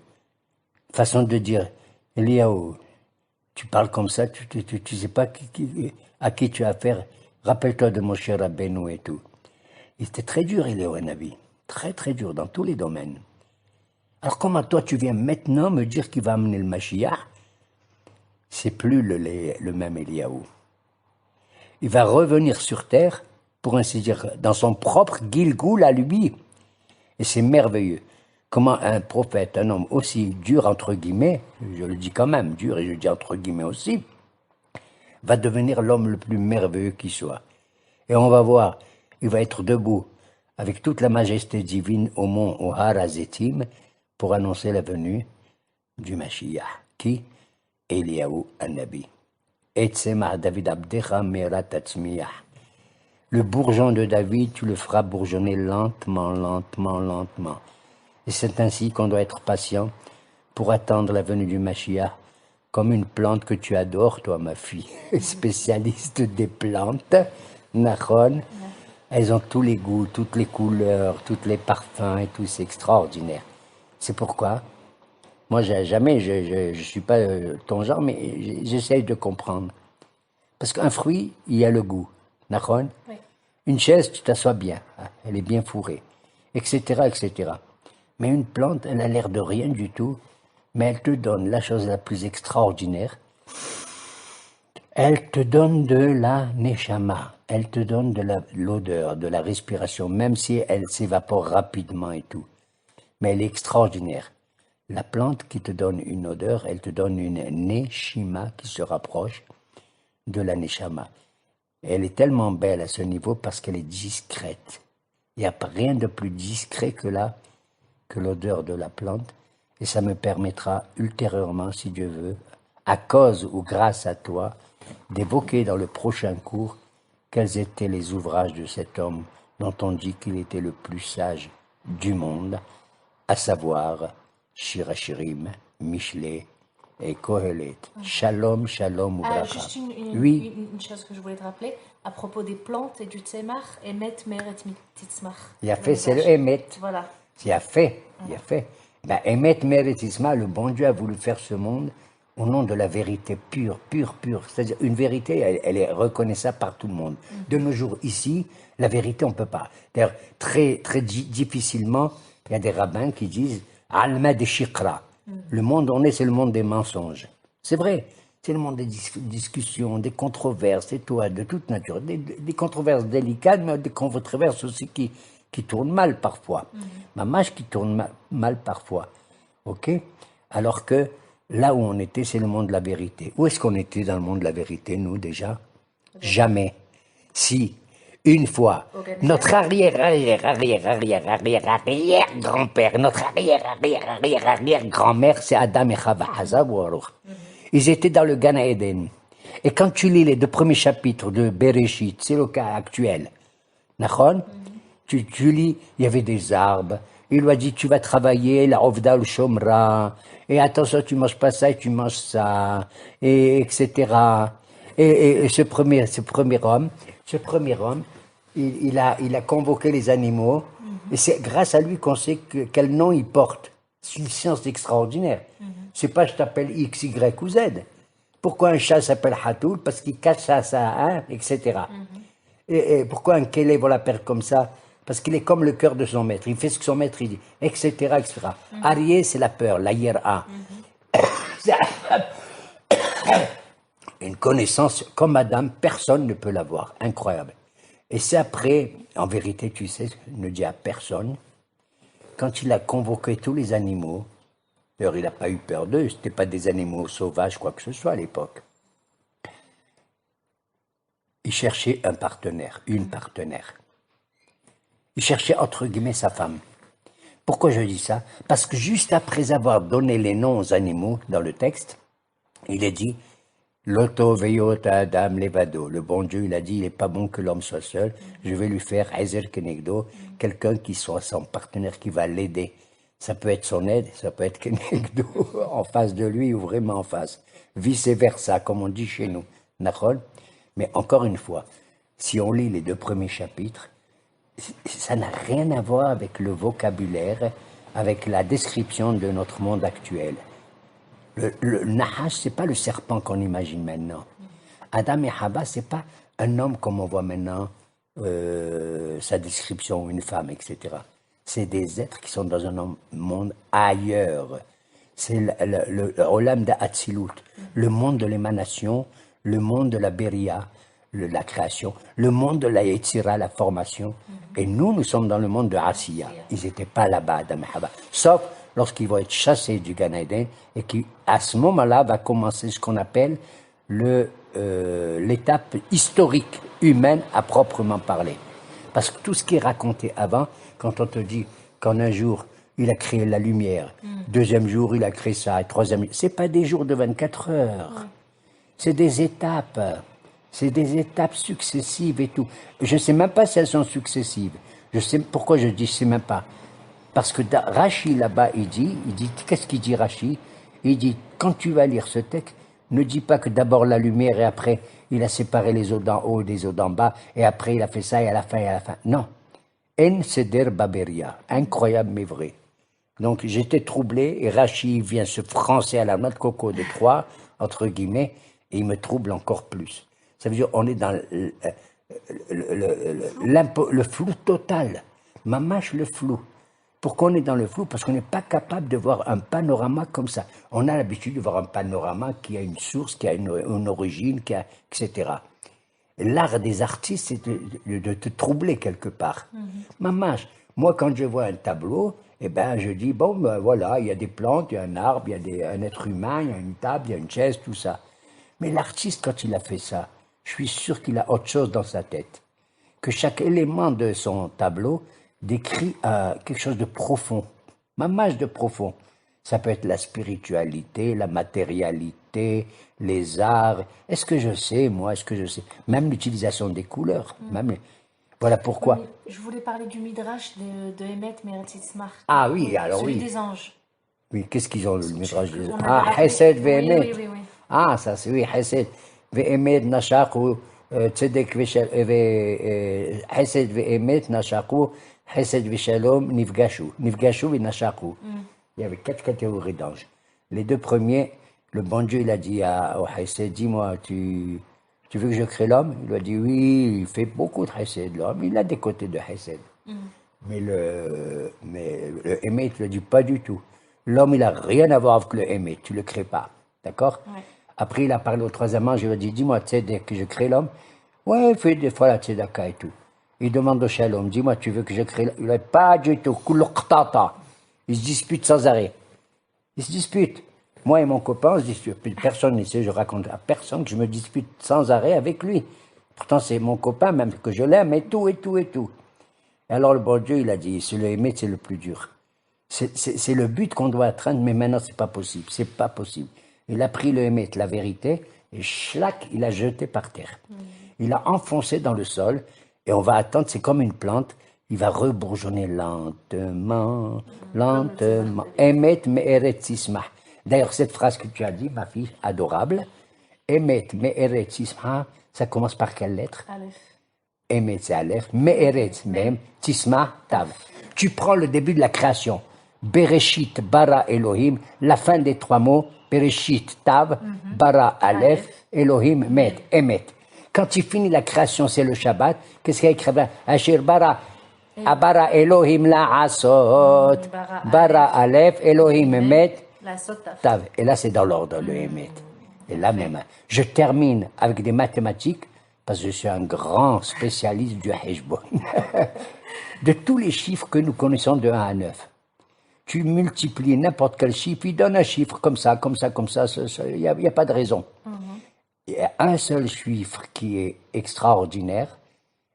Façon de dire, Eliyahu, tu parles comme ça, tu sais pas à qui tu as affaire. Rappelle-toi de Moshe Rabbeinu et tout. Il était très dur, Eliyahu Navi. Très, très dur dans tous les domaines. Alors comment toi, tu viens maintenant me dire qu'il va amener le Mashiach? C'est plus le même Eliyahu. Il va revenir sur terre, pour ainsi dire, dans son propre Gilgoul à lui. Et c'est merveilleux. Comment un prophète, un homme aussi dur, entre guillemets, je le dis quand même, dur, et je dis entre guillemets aussi, va devenir l'homme le plus merveilleux qui soit. Et on va voir, il va être debout, avec toute la majesté divine au mont Har Hazetim, pour annoncer la venue du Mashiach, qui Eliyahu Nabi. Etzemah David Abdecha Merat Atzmiyah. Le bourgeon de David, tu le feras bourgeonner lentement, lentement, lentement. Et c'est ainsi qu'on doit être patient pour attendre la venue du Mashiach, comme une plante que tu adores, toi, ma fille, spécialiste des plantes, Nachon. Elles ont tous les goûts, toutes les couleurs, tous les parfums et tout, c'est extraordinaire. C'est pourquoi moi, je suis pas ton genre, mais j'essaye de comprendre. Parce qu'un fruit, il y a le goût. Nachon? Oui. Une chaise, tu t'assois bien. Elle est bien fourrée. Etc., etc. Mais une plante, elle a l'air de rien du tout. Mais elle te donne la chose la plus extraordinaire. Elle te donne de la neshama. Elle te donne de l'odeur, de la respiration, même si elle s'évapore rapidement et tout. Mais elle est extraordinaire. La plante qui te donne une odeur, elle te donne une neshima qui se rapproche de la neshama. Elle est tellement belle à ce niveau parce qu'elle est discrète. Il n'y a rien de plus discret que l'odeur de la plante. Et ça me permettra ultérieurement, si Dieu veut, à cause ou grâce à toi, d'évoquer dans le prochain cours quels étaient les ouvrages de cet homme dont on dit qu'il était le plus sage du monde, à savoir Shir Hashirim, Mishlei et Kohelet. Shalom, shalom, ubracha. Juste une chose que je voulais te rappeler, à propos des plantes et du tzemach, Emet, Meret, Titzmach. Il a fait, c'est le Emet. Voilà. Il a fait. Ben, Emet, Meret, Titzmach, le bon Dieu a voulu faire ce monde au nom de la vérité pure, pure, pure. C'est-à-dire une vérité, elle est reconnaissable par tout le monde. De nos jours, ici, la vérité, on ne peut pas. D'ailleurs, très, très difficilement, il y a des rabbins qui disent Alma de Shikra. Le monde on est, c'est le monde des mensonges. C'est vrai. C'est le monde des discussions, des controverses, et tout, de toute nature. Des controverses délicates, mais des controverses aussi qui tournent mal parfois. Mamash qui tourne mal parfois. Ok? Alors que là où on était, c'est le monde de la vérité. Où est-ce qu'on était dans le monde de la vérité, nous, déjà? Jamais. Si, une fois, notre arrière-grand-père, notre arrière-grand-mère, c'est Adam et Chava, ils étaient dans le Gan Eden. Et quand tu lis les 2 premiers chapitres de Bereshit, c'est le cas actuel, tu lis, il y avait des arbres, il lui a dit, tu vas travailler, la Ovda, le Shomra, et attention, tu manges pas ça et tu manges ça, et etc. Et ce premier homme, il a convoqué les animaux, et c'est grâce à lui qu'on sait quel nom il porte. C'est une science extraordinaire. C'est pas je t'appelle X, Y ou Z. Pourquoi un chat s'appelle Hatoul? Parce qu'il cache ça, hein, etc. Et pourquoi un Kélev, on l'appelle comme ça? Parce qu'il est comme le cœur de son maître. Il fait ce que son maître il dit, etc., etc. Arié, c'est la peur, la hiera. Une connaissance comme Adam, personne ne peut l'avoir. Incroyable. Et c'est après, en vérité, tu sais, il ne dit à personne, quand il a convoqué tous les animaux, d'ailleurs il n'a pas eu peur d'eux, ce n'étaient pas des animaux sauvages, quoi que ce soit à l'époque. Il cherchait un partenaire, une partenaire. Il cherchait entre guillemets sa femme. Pourquoi je dis ça? Parce que juste après avoir donné les noms aux animaux dans le texte, il est dit Loto veyota Adam levado. Le bon Dieu, il a dit, il n'est pas bon que l'homme soit seul. Je vais lui faire Ezer Kenegdo, quelqu'un qui soit son partenaire, qui va l'aider. Ça peut être son aide, ça peut être Kenegdo en face de lui ou vraiment en face. Vice versa, comme on dit chez nous. D'accord? Mais encore une fois, si on lit les 2 premiers chapitres, ça n'a rien à voir avec le vocabulaire, avec la description de notre monde actuel. Le Nahash, ce n'est pas le serpent qu'on imagine maintenant. Adam et Haba, ce n'est pas un homme comme on voit maintenant, sa description, une femme, etc. C'est des êtres qui sont dans un monde ailleurs. C'est le Olam d'Atsilut, le monde de l'émanation, le monde de la Beria, la création, le monde de la Yetzira, la formation. Et nous sommes dans le monde de Asiya. Ils n'étaient pas là-bas, Adam et Haba. Sauf lorsqu'ils vont être chassés du Gan Eden et qu'à ce moment-là va commencer ce qu'on appelle l'étape historique humaine à proprement parler. Parce que tout ce qui est raconté avant, quand on te dit qu'en un jour, il a créé la lumière, deuxième jour, il a créé ça, et troisième, c'est pas des jours de 24 heures. C'est des étapes. C'est des étapes successives et tout. Je ne sais même pas si elles sont successives. Je sais pourquoi je dis je ne sais même pas. Parce que Rashi, là-bas, il dit, qu'est-ce qu'il dit Rashi? Il dit, quand tu vas lire ce texte, ne dis pas que d'abord la lumière et après, il a séparé les eaux d'en haut des eaux d'en bas, et après, il a fait ça et à la fin. Non. En seder baberia. Incroyable, mais vrai. Donc, j'étais troublé, et Rashi vient se froncer à la noix de coco de 3, entre guillemets, et il me trouble encore plus. Ça veut dire, on est dans le flou total. Mamache le flou. Pourquoi on est dans le flou? Parce qu'on n'est pas capable de voir un panorama comme ça. On a l'habitude de voir un panorama qui a une source, qui a une origine, etc. L'art des artistes, c'est de te troubler quelque part. Mamache, moi quand je vois un tableau, eh ben, je dis, bon, ben, voilà, il y a des plantes, il y a un arbre, il y a un être humain, il y a une table, il y a une chaise, tout ça. Mais l'artiste, quand il a fait ça, je suis sûr qu'il a autre chose dans sa tête. Que chaque élément de son tableau décrit quelque chose de profond, mamache de profond. Ça peut être la spiritualité, la matérialité, les arts. Est-ce que je sais, moi, même l'utilisation des couleurs, voilà pourquoi. Oui, je voulais parler du Midrash de Emet Meretz Yitzmach. Ah oui, alors celui oui. des anges. Oui, qu'est-ce qu'ils ont, le Midrash des anges? Ah, Chesed ve'emet. Oui. Ah, ça c'est oui, Chesed ve'emet nashaku, tzedek Chesed ve'emet nashaku, Chesed ve'shalom nifgashu. Nifgashu ve'nashaku. Il y avait 4 catégories d'anges. Les 2 premiers, le bon Dieu, il a dit au Chesed, dis-moi, tu veux que je crée l'homme? Il lui a dit, oui, il fait beaucoup de Chesed, l'homme. Il a des côtés de Chesed. Mais le Emet, il lui a dit, pas du tout. L'homme, il n'a rien à voir avec le Emet, tu ne le crées pas. D'accord? Ouais. Après, il a parlé au 3e ange, il lui a dit, dis-moi, tu sais, dès que je crée l'homme, ouais, il fait des fois la tzedaka et tout. Il demande au Shalom, dis-moi, tu veux que je crée l'homme? Il lui a dit, pas du tout, il se dispute sans arrêt. Il se dispute. Moi et mon copain, on se dispute. Personne ne sait, je raconte à personne que je me dispute sans arrêt avec lui. Pourtant, c'est mon copain, même que je l'aime, et tout. Et alors, le bon Dieu, il a dit, c'est le Emet, c'est le plus dur. C'est le but qu'on doit atteindre, mais maintenant, c'est pas possible. C'est pas possible. Il a pris le Emet, la vérité, et schlac, il a jeté par terre. Il a enfoncé dans le sol, et on va attendre, c'est comme une plante, il va rebourgeonner lentement. Emet me'eretz yismach. D'ailleurs, cette phrase que tu as dit, ma fille, adorable, Emet me'eretz yismach, ça commence par quelle lettre? Aleph. Emet c'est Aleph, me'eretz même, tismach tav. Tu prends le début de la création, Bereshit bara Elohim, la fin des 3 mots, Bereshit tav, bara Aleph, Elohim met, Emet. Quand il finit la création, c'est le Shabbat. Qu'est-ce qu'il y a écrit? Asher bara, abara Elohim la asot, bara Aleph, Elohim met, tav. Et là, c'est dans l'ordre, le Emet. Et là même, je termine avec des mathématiques parce que je suis un grand spécialiste du Hejbon. De tous les chiffres que nous connaissons de 1 à 9, tu multiplies n'importe quel chiffre, il donne un chiffre comme ça, comme ça, comme ça, il n'y a pas de raison. Il y a un seul chiffre qui est extraordinaire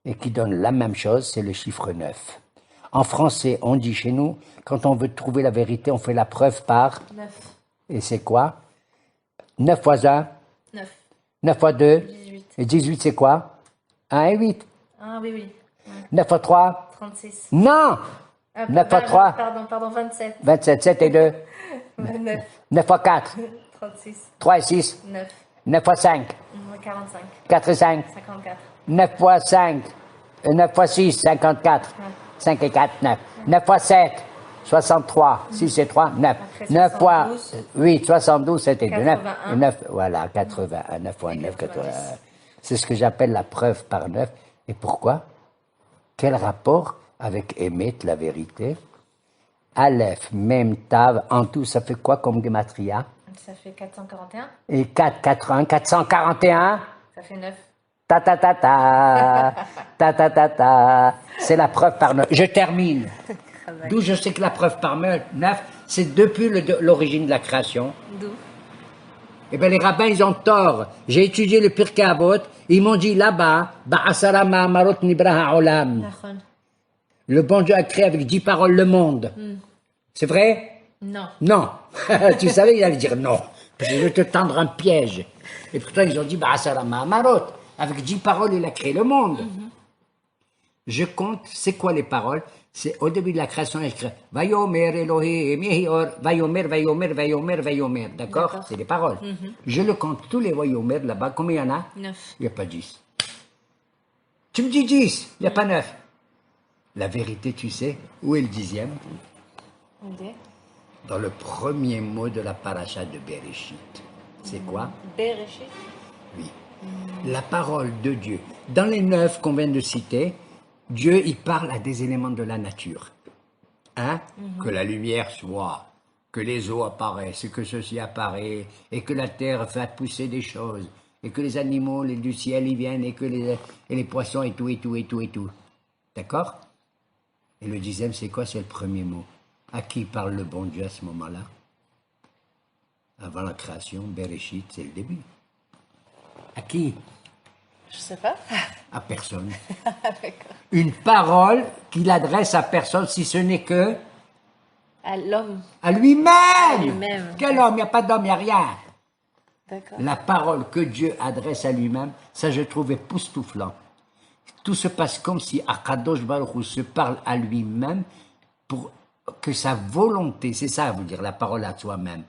et qui donne la même chose, c'est le chiffre 9. En français, on dit chez nous, quand on veut trouver la vérité, on fait la preuve par... 9. Et c'est quoi? 9 fois 1, 9. 9 fois 2, 18. et 18 c'est quoi? 1 et 8. Ah oui, oui. 9 fois 3? 36. Non! Ah, 9 fois 3? Pardon, 27. 27, 7 et 2? 9. 9 fois 4? 36. 3 et 6? 9. 9 fois 5? 45. 4 et 5? 54. 9 fois 5? 9 fois 6? 54. 5 et 4, 9. 9 fois 7? 63. 6 et 3, 9. Après, 9 fois 72. 8, 72, 7 et 2, 9. 81. 9, voilà, 81. 9 fois 9, 80. C'est ce que j'appelle la preuve par 9. Et pourquoi? Quel rapport avec Emet, la vérité? Aleph, Mem, Tav, en tout, ça fait quoi comme gematria? Ça fait 441. Et 4, 81, 441? Ça fait 9. Ta ta ta ta, ta ta ta ta. C'est la preuve par 9. Je termine. D'où je sais que la preuve par 9, c'est depuis l'origine de la création. D'où? Eh bien, les rabbins, ils ont tort. J'ai étudié le Pirkei Avot, ils m'ont dit là-bas, Ba'asara ma'amarot nibraha olam. Le bon Dieu a créé avec 10 paroles le monde. C'est vrai? Non. Non. Tu savais, il allait dire non. Parce que je vais te tendre un piège. Et pourtant, ils ont dit Ba'asara ma'amarot. Avec 10 paroles, il a créé le monde. Je compte, c'est quoi les paroles? C'est au début de la création, il écrit Vayomer Elohim, Yehior, Vayomer, Vayomer, Vayomer, Vayomer. D'accord? C'est des paroles. Je le compte, tous les Vayomer là-bas, combien il y en a? 9. Il n'y a pas 10. Tu me dis 10, il n'y a pas 9. La vérité, tu sais, où est le 10e? Dans le premier mot de la paracha de Bereshit. C'est quoi? Bereshit. Oui. La parole de Dieu. Dans les 9 qu'on vient de citer, Dieu, il parle à des éléments de la nature. Hein? Que la lumière soit, que les eaux apparaissent, que ceci apparaît, et que la terre fasse pousser des choses, et que les animaux du ciel y viennent, et que les poissons, et tout, et tout, et tout, et tout. D'accord? Et le 10e, c'est quoi? C'est le premier mot. À qui parle le bon Dieu à ce moment-là? Avant la création, Bereshit, c'est le début. À qui? Je sais pas. À personne. D'accord. Une parole qu'il adresse à personne, si ce n'est que À l'homme. à lui-même. À lui-même. Quel homme? Il n'y a pas d'homme, il n'y a rien. D'accord. La parole que Dieu adresse à lui-même, ça je trouve époustouflant. Tout se passe comme si Akadosh Baruch Hu se parle à lui-même pour que sa volonté, c'est ça veut dire la parole à soi-même,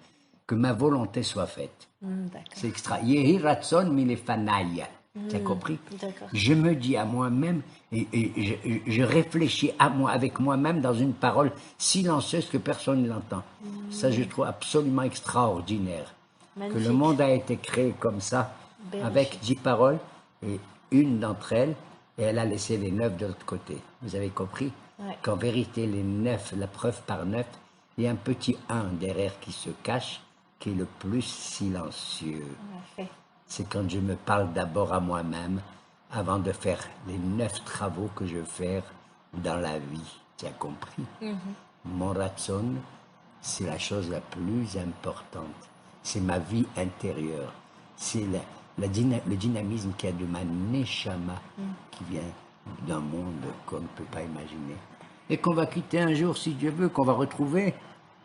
que ma volonté soit faite. D'accord. C'est extra. Yehi ratson milefanaï. Tu as compris? D'accord. Je me dis à moi-même et je réfléchis à moi, avec moi-même dans une parole silencieuse que personne n'entend. Ça, je trouve absolument extraordinaire. Magnifique. Que le monde a été créé comme ça, Bereshit. avec 10 paroles, et une d'entre elles, et elle a laissé les 9 de l'autre côté. Vous avez compris? Ouais. Qu'en vérité, les 9, la preuve par 9, il y a un petit 1 derrière qui se cache, qui est le plus silencieux. Parfait. C'est quand je me parle d'abord à moi-même, avant de faire les 9 travaux que je veux faire dans la vie. Tu as compris? Mon ratson, c'est la chose la plus importante. C'est ma vie intérieure. C'est le dynamisme qu'il y a de ma neshama qui vient d'un monde qu'on ne peut pas imaginer. Et qu'on va quitter un jour, si Dieu veut, qu'on va retrouver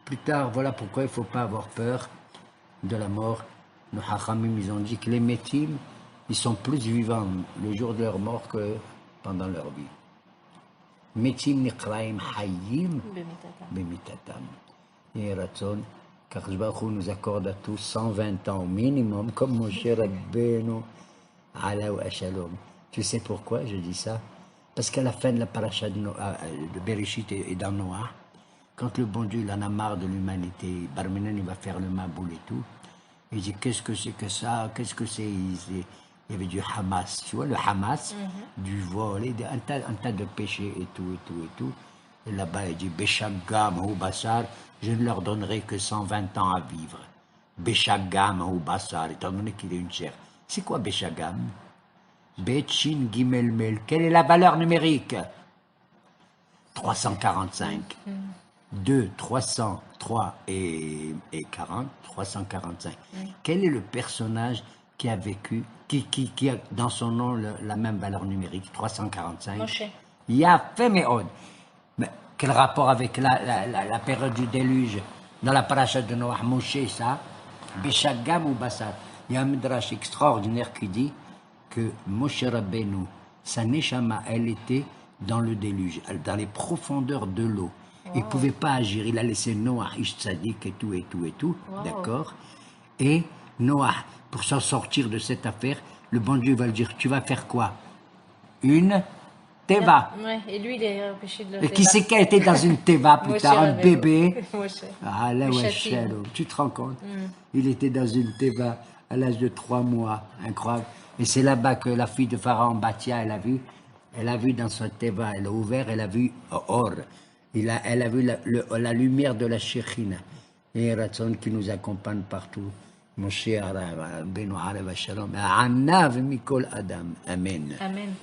plus tard. Voilà pourquoi il ne faut pas avoir peur de la mort. Nos hachamim, ils ont dit que les métim, ils sont plus vivants le jour de leur mort que pendant leur vie. Métim nikraim hayim bemitatam. Et Ratson, Kadosh Baruch Hu nous accorde à tous 120 ans au minimum, comme Moshe Rabbeinu, ala wa shalom. Tu sais pourquoi je dis ça? Parce qu'à la fin de la paracha de Bereshit et dans Noah, quand le bon Dieu il en a marre de l'humanité, Barminan il va faire le maboul et tout, il dit qu'est-ce que c'est que ça? Qu'est-ce que c'est? Il y avait du Hamas, tu vois, le Hamas, du vol, et un tas de péchés et tout, et tout, et tout. Et là-bas, il dit Beshagam ou Bassar, je ne leur donnerai que 120 ans à vivre. Beshagam ou Bassar, étant donné qu'il est une chair. C'est quoi Beshagam? Bet Shin Gimel Mel. Quelle est la valeur numérique? 345. 2, 303 et 40, 345. Quel est le personnage qui a vécu, qui a dans son nom la même valeur numérique, 345? Moshe. Il y a fait Méod. Mais quel rapport avec la période du déluge? Dans la paracha de Noach, Moshe, ça, Beshagam ou Bassar. Il y a un midrash extraordinaire qui dit que Moshe Rabbeinu, sa neshama, elle était dans le déluge, dans les profondeurs de l'eau. Il ne pouvait pas agir, il a laissé Noach, Ish Tzadik et tout, d'accord? Et Noach, pour s'en sortir de cette affaire, le bon Dieu va lui dire, tu vas faire quoi? Une Teva. Ouais, et lui, il est empêché de le Et qui c'est qui a été dans une Teva plus tard, un bébé? Moshe. Ah là, ouais, Shalom. Tu te rends compte? Il était dans une Teva à l'âge de 3 mois, incroyable. Et c'est là-bas que la fille de Pharaon, Batia, elle a vu dans son Teva, elle a ouvert, elle a vu Or. Elle a vu la lumière de la Shekhina. Et Ratson qui nous accompagne partout. Mon cher, Benoît, Shalom. Anna Mikol Adam. Amen. Amen.